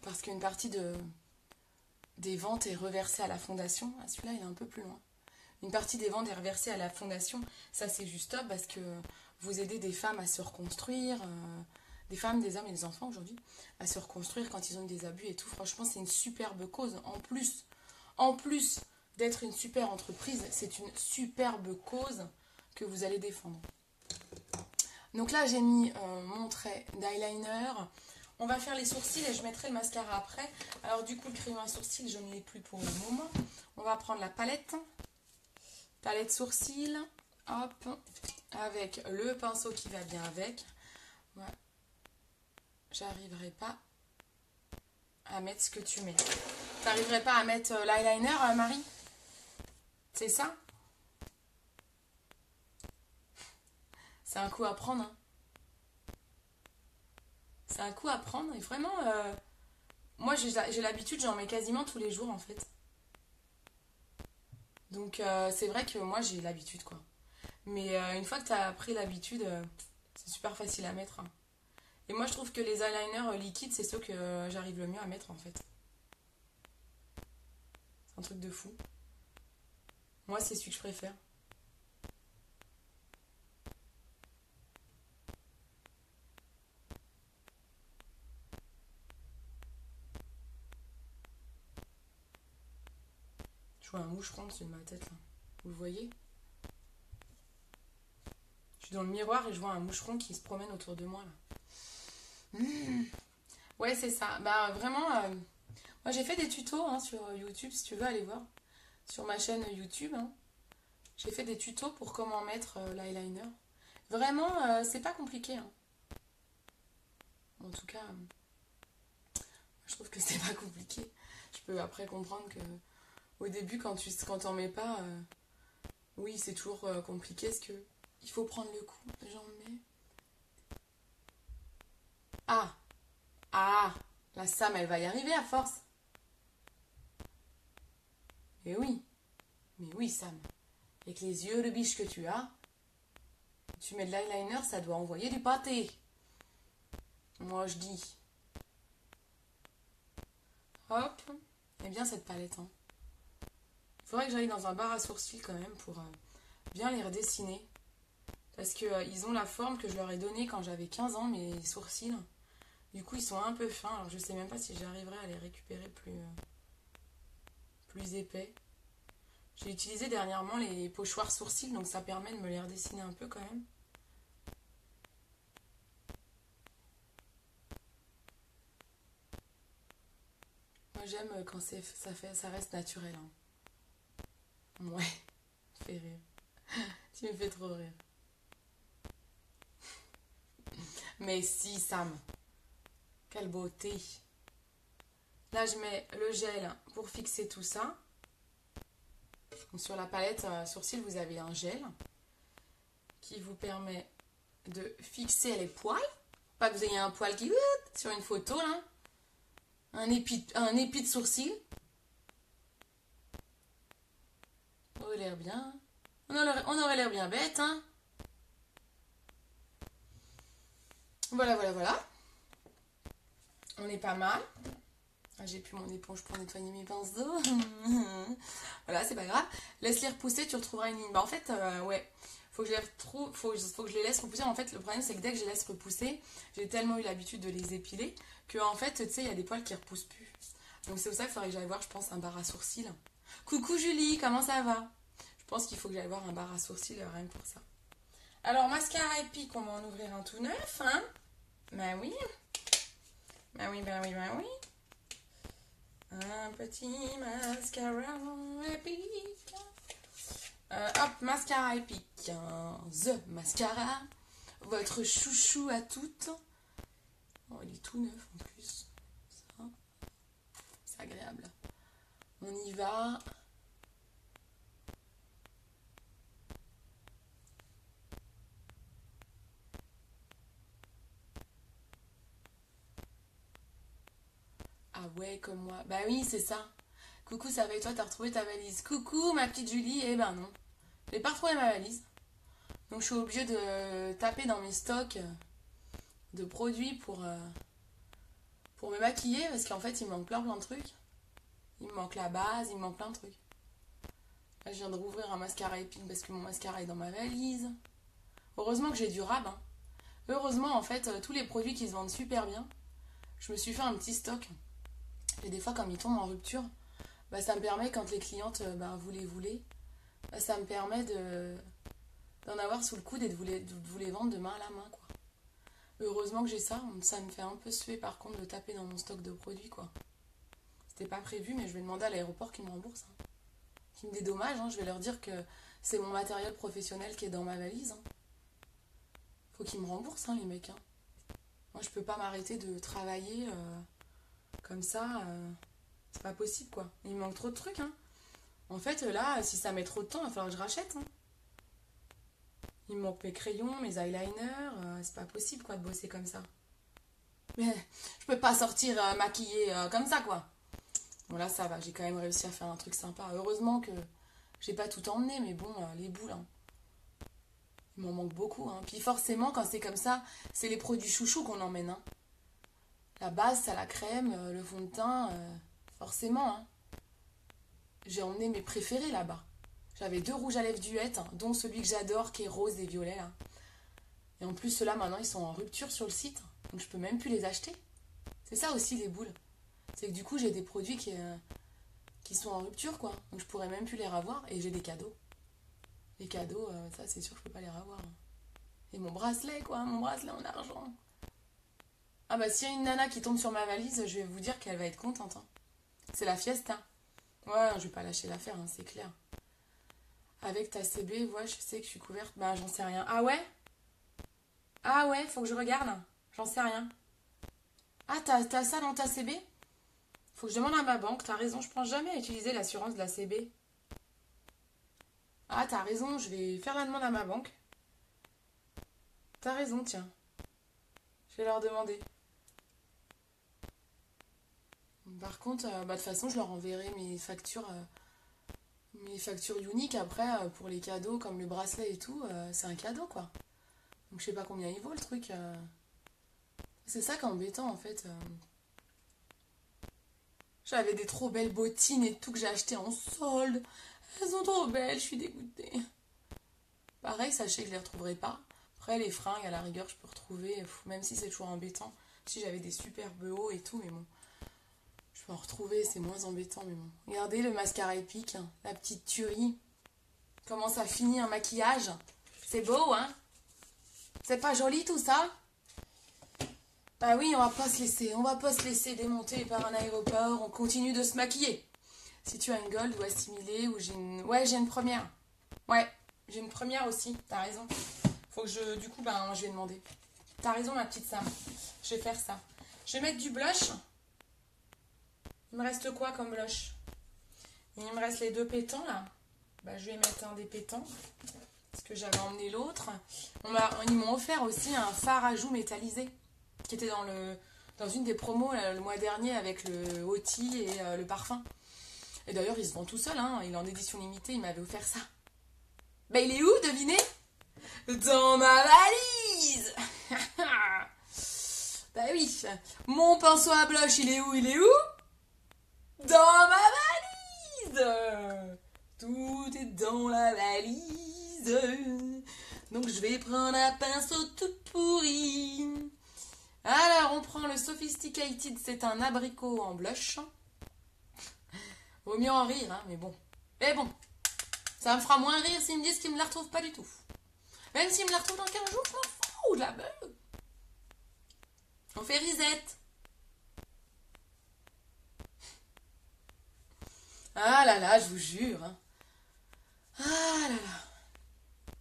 parce qu'une partie des ventes est reversée à la fondation. Ah, celui-là il est un peu plus loin. Une partie des ventes est reversée à la fondation. Ça c'est juste top parce que vous aidez des femmes à se reconstruire, des femmes, des hommes et des enfants aujourd'hui, à se reconstruire quand ils ont eu des abus et tout. Franchement, c'est une superbe cause. En plus d'être une super entreprise, c'est une superbe cause que vous allez défendre. Donc là, j'ai mis mon trait d'eyeliner. On va faire les sourcils et je mettrai le mascara après. Alors du coup, le crayon à sourcils, je ne l'ai plus pour le moment. On va prendre la palette. Palette sourcils. Hop. Avec le pinceau qui va bien avec. Ouais. J'arriverai pas à mettre ce que tu mets. T'arriverais pas à mettre l'eyeliner, Marie? C'est ça? C'est un coup à prendre, hein. C'est un coup à prendre. Et vraiment, moi j'ai l'habitude, j'en mets quasiment tous les jours en fait. Donc c'est vrai que moi j'ai l'habitude, quoi. Mais une fois que tu as pris l'habitude, c'est super facile à mettre, hein. Et moi je trouve que les eyeliners liquides, c'est ceux que j'arrive le mieux à mettre en fait. C'est un truc de fou. Moi c'est celui que je préfère. Je vois un moucheron dessus de ma tête, là. Vous le voyez? Je suis dans le miroir et je vois un moucheron qui se promène autour de moi, là. Ouais, c'est ça. Bah, vraiment, moi, j'ai fait des tutos hein, sur YouTube, si tu veux aller voir. Sur ma chaîne YouTube, hein. J'ai fait des tutos pour comment mettre l'eyeliner. Vraiment, c'est pas compliqué. Hein. En tout cas, je trouve que c'est pas compliqué. Je peux après comprendre que au début, quand t'en mets pas, oui, c'est toujours compliqué parce que il faut prendre le coup. J'en mets. Ah! Ah! La Sam, elle va y arriver à force. Mais oui, Sam. Avec les yeux de biche que tu as, tu mets de l'eyeliner, ça doit envoyer du pâté. Moi, je dis. Hop. Eh bien, cette palette. Hein. Il faudrait que j'aille dans un bar à sourcils quand même pour bien les redessiner. Parce que ils ont la forme que je leur ai donnée quand j'avais 15 ans, mes sourcils. Du coup, ils sont un peu fins. Alors, je sais même pas si j'arriverai à les récupérer plus épais. J'ai utilisé dernièrement les pochoirs sourcils, donc ça permet de me les redessiner un peu quand même. Moi, j'aime quand ça reste naturel. Hein. Ouais, fais rire. Tu me fais trop rire. Mais si, Sam. Quelle beauté. Là, je mets le gel pour fixer tout ça. Donc, sur la palette sourcils, vous avez un gel qui vous permet de fixer les poils. Pas que vous ayez un poil qui sur une photo là. Un épi de sourcil. On aurait l'air bien. On aurait l'air bien bête, hein. Voilà. On est pas mal. J'ai plus mon éponge pour nettoyer mes pinceaux. Voilà, c'est pas grave. Laisse-les repousser, tu retrouveras une ligne. Bah en fait, ouais. Faut que je les retrouve, faut que je les laisse repousser. En fait, le problème, c'est que dès que je les laisse repousser, j'ai tellement eu l'habitude de les épiler que, en fait, tu sais, il y a des poils qui repoussent plus. Donc, c'est pour ça qu'il faudrait que j'aille voir, je pense, un bar à sourcils. Coucou Julie, comment ça va? Je pense qu'il faut que j'aille voir un bar à sourcils, rien que pour ça. Alors, mascara Epic, on va en ouvrir un tout neuf, hein? Bah oui. Un petit mascara Epic. Hop, mascara Epic. The Mascara. Votre chouchou à toutes. Oh, il est tout neuf en plus. Ça, c'est agréable. On y va. Ah ouais, comme moi. Bah oui, c'est ça. Coucou, ça va et toi, t'as retrouvé ta valise? Coucou, ma petite Julie. Eh ben non. J'ai pas retrouvé ma valise. Donc je suis obligée de taper dans mes stocks de produits pour me maquiller parce qu'en fait il me manque plein de trucs. Il me manque la base, il me manque plein de trucs. Là je viens de rouvrir un mascara Epic parce que mon mascara est dans ma valise. Heureusement que j'ai du rab. Hein. Heureusement en fait tous les produits qui se vendent super bien, je me suis fait un petit stock. Et des fois comme ils tombent en rupture, bah, ça me permet quand les clientes vous les voulez, bah, ça me permet d'en avoir sous le coude et de vous les vendre de main à la main quoi. Heureusement que j'ai ça, ça me fait un peu suer par contre de taper dans mon stock de produits quoi. C'était pas prévu mais je vais demander à l'aéroport qu'ils me remboursent. Hein. Qu'ils me dédommagent, hein. Je vais leur dire que c'est mon matériel professionnel qui est dans ma valise. Hein. Faut qu'ils me remboursent hein, les mecs. Hein. Moi je peux pas m'arrêter de travailler comme ça, c'est pas possible quoi. Il me manque trop de trucs. Hein. En fait là, si ça met trop de temps, il va falloir que je rachète. Hein. Il me manque mes crayons, mes eyeliners, c'est pas possible quoi de bosser comme ça. Mais je peux pas sortir maquillée comme ça quoi. Bon là ça va, j'ai quand même réussi à faire un truc sympa. Heureusement que j'ai pas tout emmené, mais bon, les boules, hein. Il m'en manque beaucoup. Hein. Puis forcément quand c'est comme ça, c'est les produits chouchous qu'on emmène. Hein. La base, c'est la crème, le fond de teint, forcément. Hein. J'ai emmené mes préférés là-bas. J'avais 2 rouges à lèvres Duette, hein, dont celui que j'adore qui est rose et violet. Là. Et en plus, ceux-là, maintenant, ils sont en rupture sur le site. Donc, je peux même plus les acheter. C'est ça aussi, les boules. C'est que du coup, j'ai des produits qui qui sont en rupture, quoi. Donc je pourrais même plus les revoir. Et j'ai des cadeaux. Les cadeaux, ça c'est sûr que je peux pas les revoir. Et mon bracelet, quoi, mon bracelet en argent. Ah bah s'il y a une nana qui tombe sur ma valise, je vais vous dire qu'elle va être contente. Hein. C'est la fiesta. Ouais, je vais pas lâcher l'affaire, hein, c'est clair. Avec ta CB, ouais, je sais que je suis couverte. Bah j'en sais rien. Ah ouais? Ah ouais, faut que je regarde. J'en sais rien. Ah, t'as ça dans ta CB? Faut que je demande à ma banque. T'as raison, je pense jamais à utiliser l'assurance de la CB. Ah, t'as raison, je vais faire la demande à ma banque. T'as raison, tiens. Je vais leur demander. Par contre, bah, de toute façon, je leur enverrai mes factures uniques. Après, pour les cadeaux, comme le bracelet et tout, c'est un cadeau, quoi. Donc, je sais pas combien il vaut, le truc. C'est ça qui est embêtant, en fait. J'avais des trop belles bottines et tout que j'ai acheté en solde. Elles sont trop belles, je suis dégoûtée. Pareil, sachez que je les retrouverai pas. Après, les fringues, à la rigueur, je peux retrouver, même si c'est toujours embêtant. Si j'avais des superbes hauts et tout, mais bon. Je peux en retrouver, c'est moins embêtant, mais bon. Regardez le mascara épique, hein, la petite tuerie. Comment ça finit un maquillage. C'est beau, hein? C'est pas joli tout ça? Bah oui, on va pas se laisser démonter par un aéroport, on continue de se maquiller. Si tu as une gold ou assimilée, ou j'ai une... Ouais, j'ai une première. Ouais, j'ai une première aussi, t'as raison. Faut que je... Du coup, ben, je vais demander. T'as raison, ma petite Sam. Je vais faire ça. Je vais mettre du blush. Il me reste quoi comme blush? Il me reste les 2 pétants, là. Bah, je vais mettre un des pétants. Parce que j'avais emmené l'autre. Ils m'ont offert aussi un fard à joues métallisé. Qui était dans une des promos le mois dernier avec le Oti et le parfum. Et d'ailleurs, il se vend tout seul, hein. Il est en édition limitée, il m'avait offert ça. Bah, il est où, devinez? Dans ma valise. Bah oui. Mon pinceau à blush, il est où? Il est où? Dans ma valise. Tout est dans la valise. Donc, je vais prendre un pinceau tout pourri. Alors, on prend le Sophisticated, c'est un abricot en blush. Vaut mieux en rire, hein, mais bon. Mais bon, ça me fera moins rire s'ils me disent qu'ils me la retrouvent pas du tout. Même s'ils me la retrouvent dans 15 jours, je m'en fous, la beuh. On fait reset. Ah là là, je vous jure. Hein. Ah là là.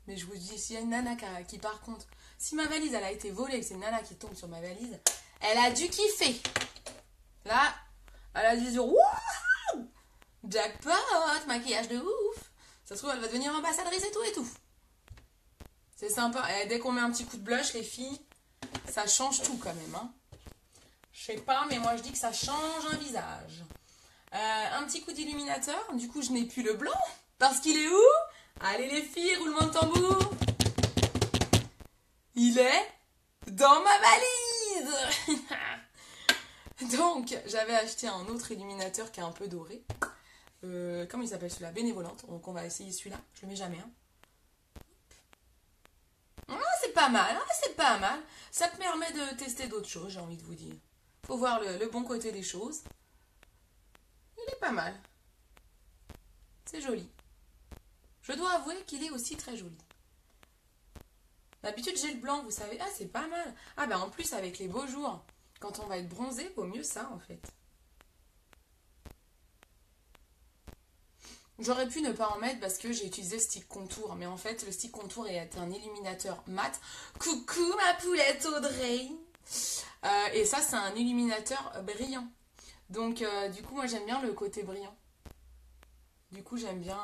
Mais je vous dis, s'il y a une nana qui par contre... Si ma valise, elle a été volée, que c'est une nana qui tombe sur ma valise, elle a dû kiffer. Là, elle a dû dire, wouh, jackpot, maquillage de ouf. Ça se trouve, elle va devenir ambassadrice et tout et tout. C'est sympa. Et dès qu'on met un petit coup de blush, les filles, ça change tout quand même. Hein. Je sais pas, mais moi je dis que ça change un visage. Un petit coup d'illuminateur. Du coup, je n'ai plus le blanc. Parce qu'il est où? Allez les filles, roulement de tambour. Il est dans ma valise. Donc, j'avais acheté un autre illuminateur qui est un peu doré. Comment il s'appelle celui-là? Bénévolente. Donc, on va essayer celui-là. Je le mets jamais. Hein. Ah, c'est pas mal. Ah, c'est pas mal. Ça te permet de tester d'autres choses, j'ai envie de vous dire. Faut voir le bon côté des choses. Il est pas mal. C'est joli. Je dois avouer qu'il est aussi très joli. D'habitude, j'ai le blanc, vous savez. Ah, c'est pas mal. Ah, ben en plus, avec les beaux jours, quand on va être bronzé, vaut mieux ça, en fait. J'aurais pu ne pas en mettre parce que j'ai utilisé le stick contour. Mais en fait, le stick contour est un illuminateur mat. Coucou, ma poulette Audrey. Et ça, c'est un illuminateur brillant. Donc, du coup, moi, j'aime bien le côté brillant. Du coup, j'aime bien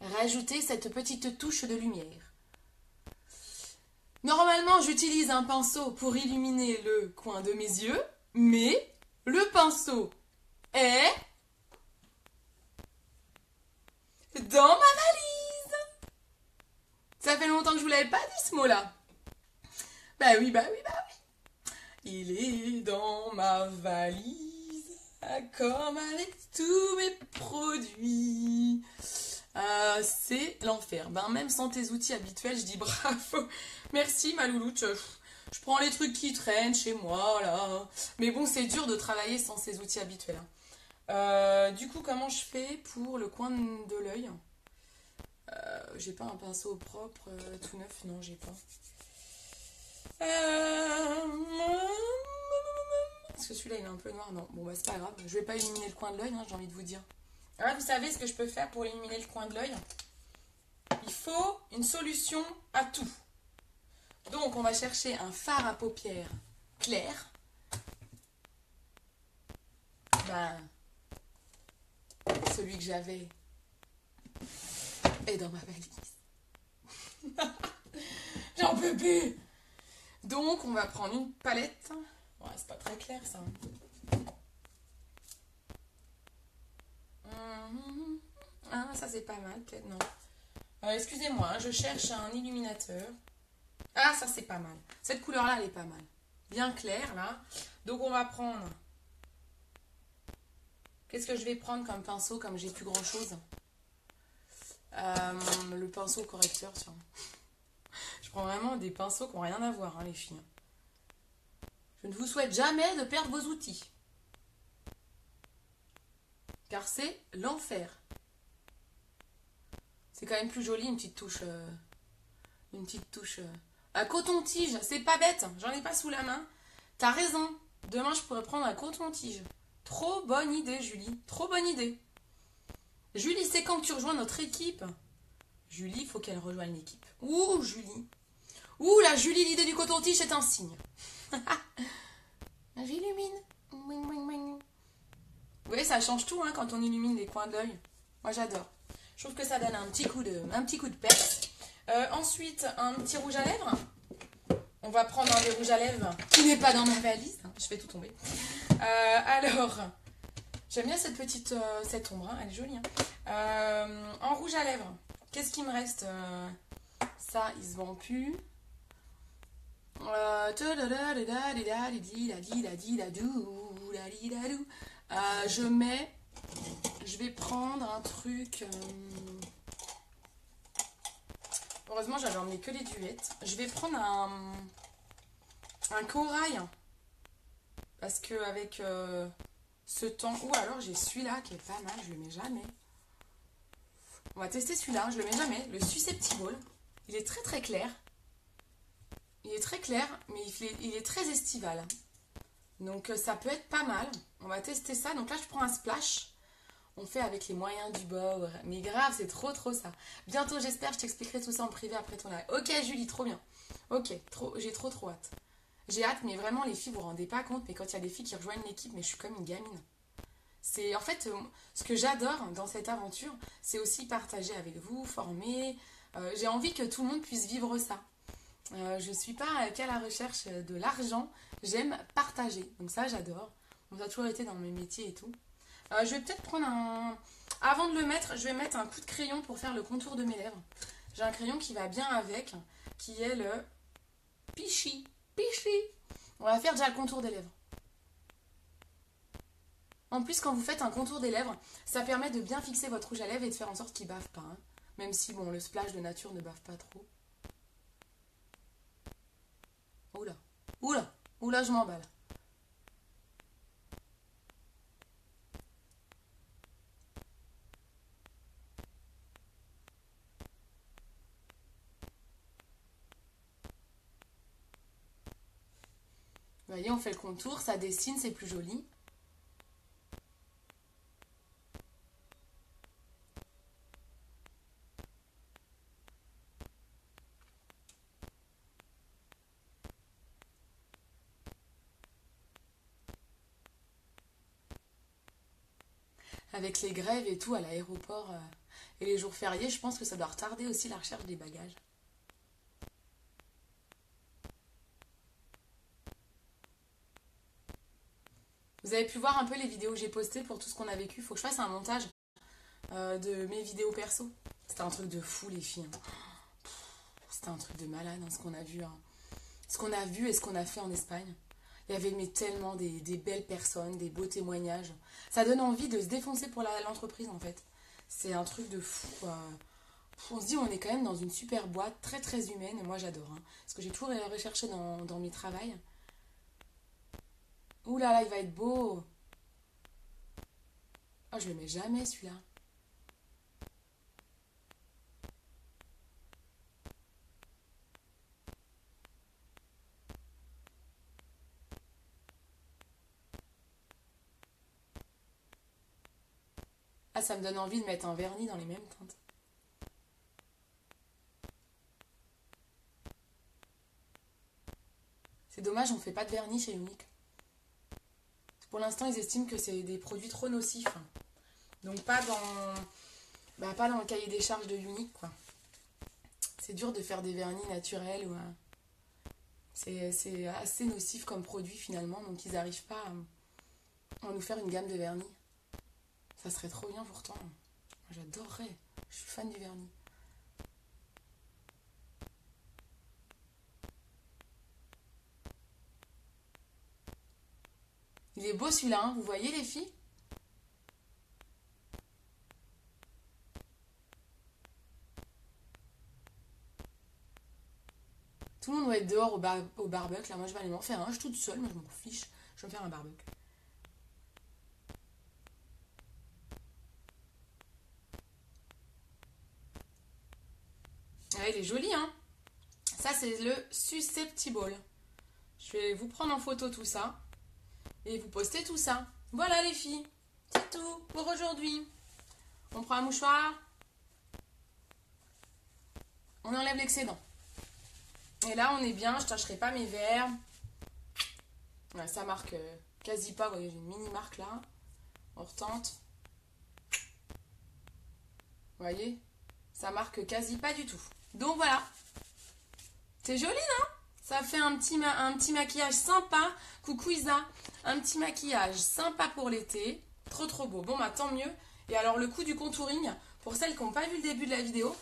rajouter cette petite touche de lumière. Normalement, j'utilise un pinceau pour illuminer le coin de mes yeux, mais le pinceau est dans ma valise. Ça fait longtemps que je vous l'avais pas dit ce mot-là. Bah oui, bah oui, bah oui. Il est dans ma valise, comme avec tous mes produits. C'est l'enfer. Ben, même sans tes outils habituels, je dis bravo. Merci ma louloute. Je prends les trucs qui traînent chez moi là. Mais bon, c'est dur de travailler sans ces outils habituels. Hein. Du coup, comment je fais pour le coin de l'œil? J'ai pas un pinceau propre, tout neuf, non, j'ai pas. Parce que celui-là, il est un peu noir, non. Bon, bah, c'est pas grave, je vais pas illuminer le coin de l'œil, hein, j'ai envie de vous dire. Alors, vous savez ce que je peux faire pour illuminer le coin de l'œil? Il faut une solution à tout. Donc, on va chercher un fard à paupières clair. Ben, celui que j'avais est dans ma valise. J'en peux plus. Donc, on va prendre une palette. Ouais, c'est pas très clair, ça. Ah, ça, c'est pas mal, peut-être, non. Excusez-moi, hein, je cherche un illuminateur. Ah, ça, c'est pas mal. Cette couleur-là, elle est pas mal. Bien claire, là. Donc, on va prendre... Qu'est-ce que je vais prendre comme pinceau, comme j'ai plus grand-chose? Le pinceau correcteur, tiens. Je prends vraiment des pinceaux qui n'ont rien à voir, hein, les filles. Je ne vous souhaite jamais de perdre vos outils. Car c'est l'enfer. C'est quand même plus joli, une petite touche... une petite touche... Un coton-tige, c'est pas bête. J'en ai pas sous la main. T'as raison. Demain, je pourrais prendre un coton-tige. Trop bonne idée, Julie. Trop bonne idée. Julie, c'est quand que tu rejoins notre équipe? Julie, il faut qu'elle rejoigne l'équipe. Ouh, Julie. Ouh, la Julie, l'idée du coton-tige, c'est un signe. J'illumine. Vous voyez, ça change tout hein, quand on illumine les coins de l'œil. Moi, j'adore. Je trouve que ça donne un petit coup de peps. Ensuite, un petit rouge à lèvres. On va prendre un des rouges à lèvres qui n'est pas dans ma valise. Je fais tout tomber. Alors, j'aime bien cette petite cette ombre. Hein, elle est jolie. Hein. En rouge à lèvres, qu'est-ce qui me reste? Ça, il se vend plus. Je vais prendre un truc. Heureusement, j'avais emmené que les duettes. Je vais prendre un corail. Parce que avec ce temps... Ou alors j'ai celui-là qui est pas mal. Je le mets jamais. On va tester celui-là. Je le mets jamais. Le Susceptible. Il est très très clair. Il est très clair, mais il est très estival. Donc ça peut être pas mal. On va tester ça. Donc là, je prends un splash. On fait avec les moyens du bord. Mais grave, c'est trop ça. Bientôt, j'espère, je t'expliquerai tout ça en privé après ton live. Ok, Julie, trop bien. Ok, j'ai trop hâte. J'ai hâte, mais vraiment, les filles, vous vous rendez pas compte. Mais quand il y a des filles qui rejoignent l'équipe, mais je suis comme une gamine. C'est en fait, ce que j'adore dans cette aventure, c'est aussi partager avec vous, former. J'ai envie que tout le monde puisse vivre ça. Je ne suis pas qu'à la recherche de l'argent, j'aime partager. Donc ça, j'adore. On a toujours été dans mes métiers et tout. Je vais peut-être prendre un... Avant de le mettre, je vais mettre un coup de crayon pour faire le contour de mes lèvres. J'ai un crayon qui va bien avec, qui est le Pichy. Pichy. On va faire déjà le contour des lèvres. En plus, quand vous faites un contour des lèvres, ça permet de bien fixer votre rouge à lèvres et de faire en sorte qu'il ne bave pas. Hein. Même si, bon, le splash de nature ne bave pas trop. Oula, oula, oula, je m'emballe. Vous voyez, on fait le contour, ça dessine, c'est plus joli. Avec les grèves et tout à l'aéroport et les jours fériés, je pense que ça doit retarder aussi la recherche des bagages. Vous avez pu voir un peu les vidéos que j'ai postées pour tout ce qu'on a vécu. Il faut que je fasse un montage de mes vidéos perso. C'était un truc de fou, les filles. C'était un truc de malade, hein, ce qu'on a vu. Hein. Ce qu'on a vu et ce qu'on a fait en Espagne. Il y avait mais tellement des belles personnes, des beaux témoignages. Ça donne envie de se défoncer pour l'entreprise, en fait. C'est un truc de fou, quoi. On se dit, on est quand même dans une super boîte, très très humaine. Et moi, j'adore. Hein, parce que j'ai toujours recherché dans mes travails. Ouh là là, il va être beau. Oh, je le mets jamais celui-là. Ah, ça me donne envie de mettre un vernis dans les mêmes teintes. C'est dommage, on fait pas de vernis chez Unique. Pour l'instant, ils estiment que c'est des produits trop nocifs. Donc pas dans le cahier des charges de Unique, quoi. C'est dur de faire des vernis naturels. C'est assez nocif comme produit finalement, donc ils n'arrivent pas à nous faire une gamme de vernis. Ça serait trop bien pourtant. J'adorerais. Je suis fan du vernis. Il est beau celui-là, hein, vous voyez les filles? Tout le monde doit être dehors au barbecue. Là, moi, je vais aller m'en faire un. Je suis toute seule, moi, je m'en fiche. Je vais me faire un barbecue. Ah, il est joli, hein? Ça, c'est le Susceptible. Je vais vous prendre en photo tout ça. Et vous poster tout ça. Voilà, les filles. C'est tout pour aujourd'hui. On prend un mouchoir. On enlève l'excédent. Et là, on est bien. Je ne tâcherai pas mes verres. Ouais, ça marque quasi pas. Vous voyez, j'ai une mini marque là. On retente. Vous voyez? Ça marque quasi pas du tout. Donc voilà. C'est joli, non? Ça fait un petit maquillage sympa. Coucou Isa. Un petit maquillage sympa pour l'été. Trop trop beau. Bon bah tant mieux. Et alors le coup du contouring, pour celles qui n'ont pas vu le début de la vidéo,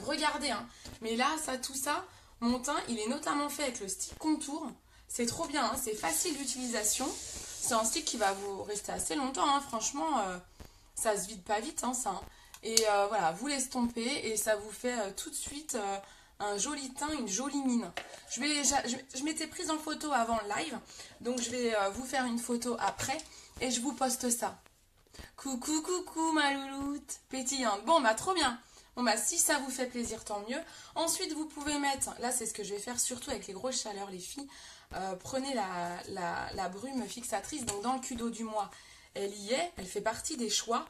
regardez, hein. Mais là, tout ça, mon teint, il est notamment fait avec le stick contour. C'est trop bien, hein. C'est facile d'utilisation. C'est un stick qui va vous rester assez longtemps, hein. Franchement, ça se vide pas vite, hein, ça, hein. Et voilà, vous l'estompez et ça vous fait tout de suite un joli teint, une jolie mine. Je m'étais prise en photo avant le live, donc je vais vous faire une photo après et je vous poste ça. Coucou, coucou ma louloute pétillante. Bon, bah trop bien. Bon, bah si ça vous fait plaisir, tant mieux. Ensuite, vous pouvez mettre, là c'est ce que je vais faire surtout avec les grosses chaleurs, les filles. Prenez la brume fixatrice, donc dans le Kudo du mois, elle y est, elle fait partie des choix.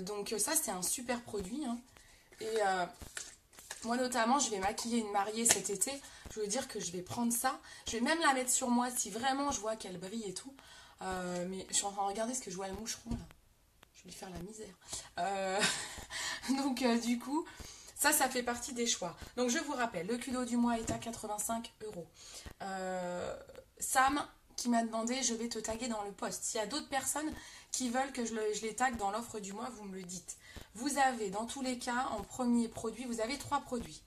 Donc ça, c'est un super produit, hein. Et moi notamment, je vais maquiller une mariée cet été. Je veux dire que je vais prendre ça. Je vais même la mettre sur moi si vraiment je vois qu'elle brille et tout. Mais je suis en train de regarder ce que je vois le moucheron là. Je vais lui faire la misère. Donc du coup, ça fait partie des choix. Donc je vous rappelle, le Kudo du mois est à 85 €. Sam qui m'a demandé, je vais te taguer dans le post. S'il y a d'autres personnes qui veulent que je les tague dans l'offre du mois, vous me le dites. Vous avez, dans tous les cas, en premier produit, vous avez 3 produits.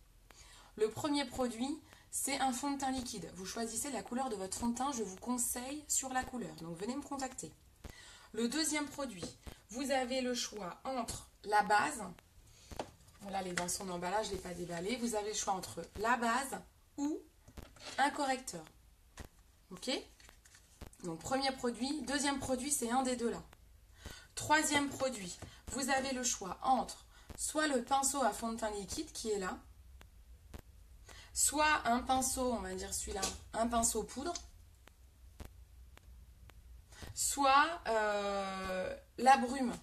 Le premier produit, c'est un fond de teint liquide. Vous choisissez la couleur de votre fond de teint, je vous conseille sur la couleur. Donc venez me contacter. Le deuxième produit, vous avez le choix entre la base, voilà, elle est dans son emballage, je ne l'ai pas déballé. Vous avez le choix entre la base ou un correcteur. Ok? Donc premier produit, deuxième produit, c'est un des deux là. Troisième produit, vous avez le choix entre soit le pinceau à fond de teint liquide qui est là, soit un pinceau, on va dire celui-là, un pinceau poudre, soit la brume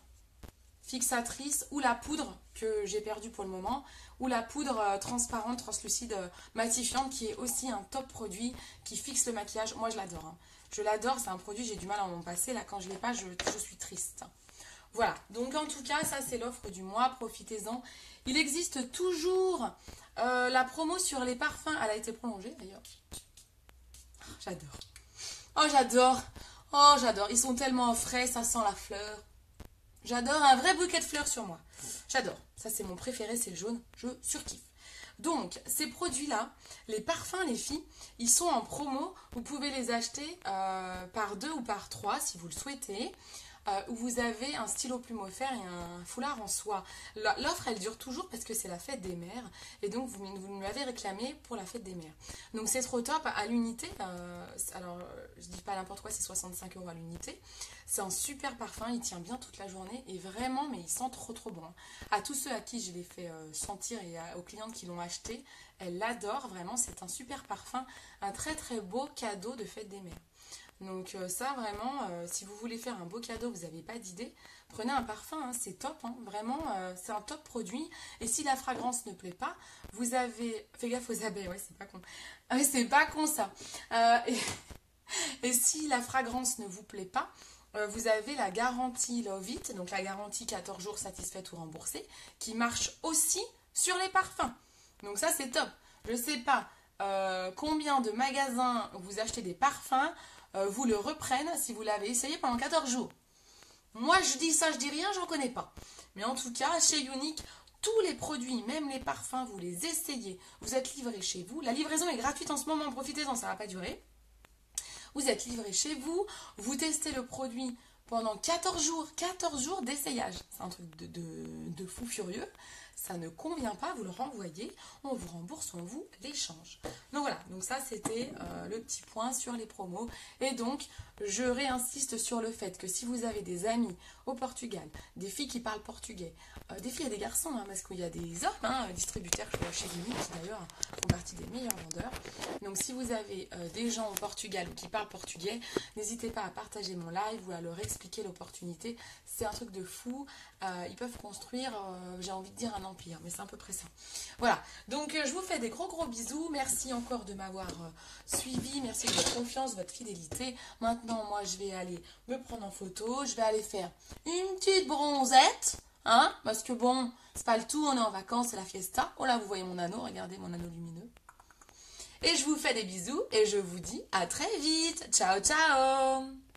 fixatrice ou la poudre que j'ai perdue pour le moment, ou la poudre transparente, translucide, matifiante qui est aussi un top produit qui fixe le maquillage. Moi je l'adore, hein. Je l'adore, c'est un produit, j'ai du mal à m'en passer. Là quand je ne l'ai pas, je suis triste. Voilà, donc en tout cas, ça c'est l'offre du mois, profitez-en. Il existe toujours la promo sur les parfums, elle a été prolongée d'ailleurs. J'adore. Oh j'adore. Oh j'adore, ils sont tellement frais, ça sent la fleur. J'adore, un vrai bouquet de fleurs sur moi. J'adore, ça c'est mon préféré, c'est le jaune, je surkiffe. Donc, ces produits-là, les parfums, les filles, ils sont en promo. Vous pouvez les acheter par 2 ou par 3 si vous le souhaitez. où vous avez un stylo plume offert et un foulard en soie. L'offre, elle dure toujours parce que c'est la fête des mères. Et donc, vous me l'avez réclamé pour la fête des mères. Donc, c'est trop top. À l'unité, alors, je dis pas n'importe quoi, c'est 65 € à l'unité. C'est un super parfum, il tient bien toute la journée. Et vraiment, mais il sent trop trop bon. À tous ceux à qui je l'ai fait sentir et aux clientes qui l'ont acheté, elles l'adorent. Vraiment, c'est un super parfum. Un très très beau cadeau de fête des mères. Donc ça vraiment, si vous voulez faire un beau cadeau, vous n'avez pas d'idée, prenez un parfum, hein, c'est top, hein, vraiment, c'est un top produit. Et si la fragrance ne plaît pas, vous avez... Fais gaffe aux abeilles, ouais, c'est pas con. Ah oui, c'est pas con ça. Et si la fragrance ne vous plaît pas, vous avez la garantie Love It, donc la garantie 14 jours satisfaite ou remboursée, qui marche aussi sur les parfums. Donc ça c'est top. Je sais pas combien de magasins vous achetez des parfums, vous le reprennent si vous l'avez essayé pendant 14 jours. Moi je dis ça, je dis rien, j'en connais pas. Mais en tout cas, chez Younique, tous les produits, même les parfums, vous les essayez. Vous êtes livré chez vous. La livraison est gratuite en ce moment, profitez-en, ça ne va pas durer. Vous êtes livré chez vous, vous testez le produit pendant 14 jours d'essayage. C'est un truc de fou furieux. Ça ne convient pas, vous le renvoyez, on vous rembourse, on vous l'échange. Donc voilà, donc ça c'était le petit point sur les promos. Et donc, je réinsiste sur le fait que si vous avez des amis au Portugal, des filles qui parlent portugais, des filles et des garçons, hein, parce qu'il y a des hommes, distributeurs chez Younique qui d'ailleurs font partie des meilleurs vendeurs. Donc si vous avez des gens au Portugal ou qui parlent portugais, n'hésitez pas à partager mon live ou à leur expliquer l'opportunité. C'est un truc de fou. Ils peuvent construire, j'ai envie de dire, un empire, mais c'est à peu près ça. Voilà, donc je vous fais des gros bisous. Merci encore de m'avoir suivi. Merci de votre confiance, votre fidélité. Maintenant, moi, je vais aller me prendre en photo. Je vais aller faire une petite bronzette. Hein, parce que bon, c'est pas le tout, on est en vacances, c'est la fiesta. Oh là, vous voyez mon anneau, regardez mon anneau lumineux. Et je vous fais des bisous et je vous dis à très vite. Ciao, ciao!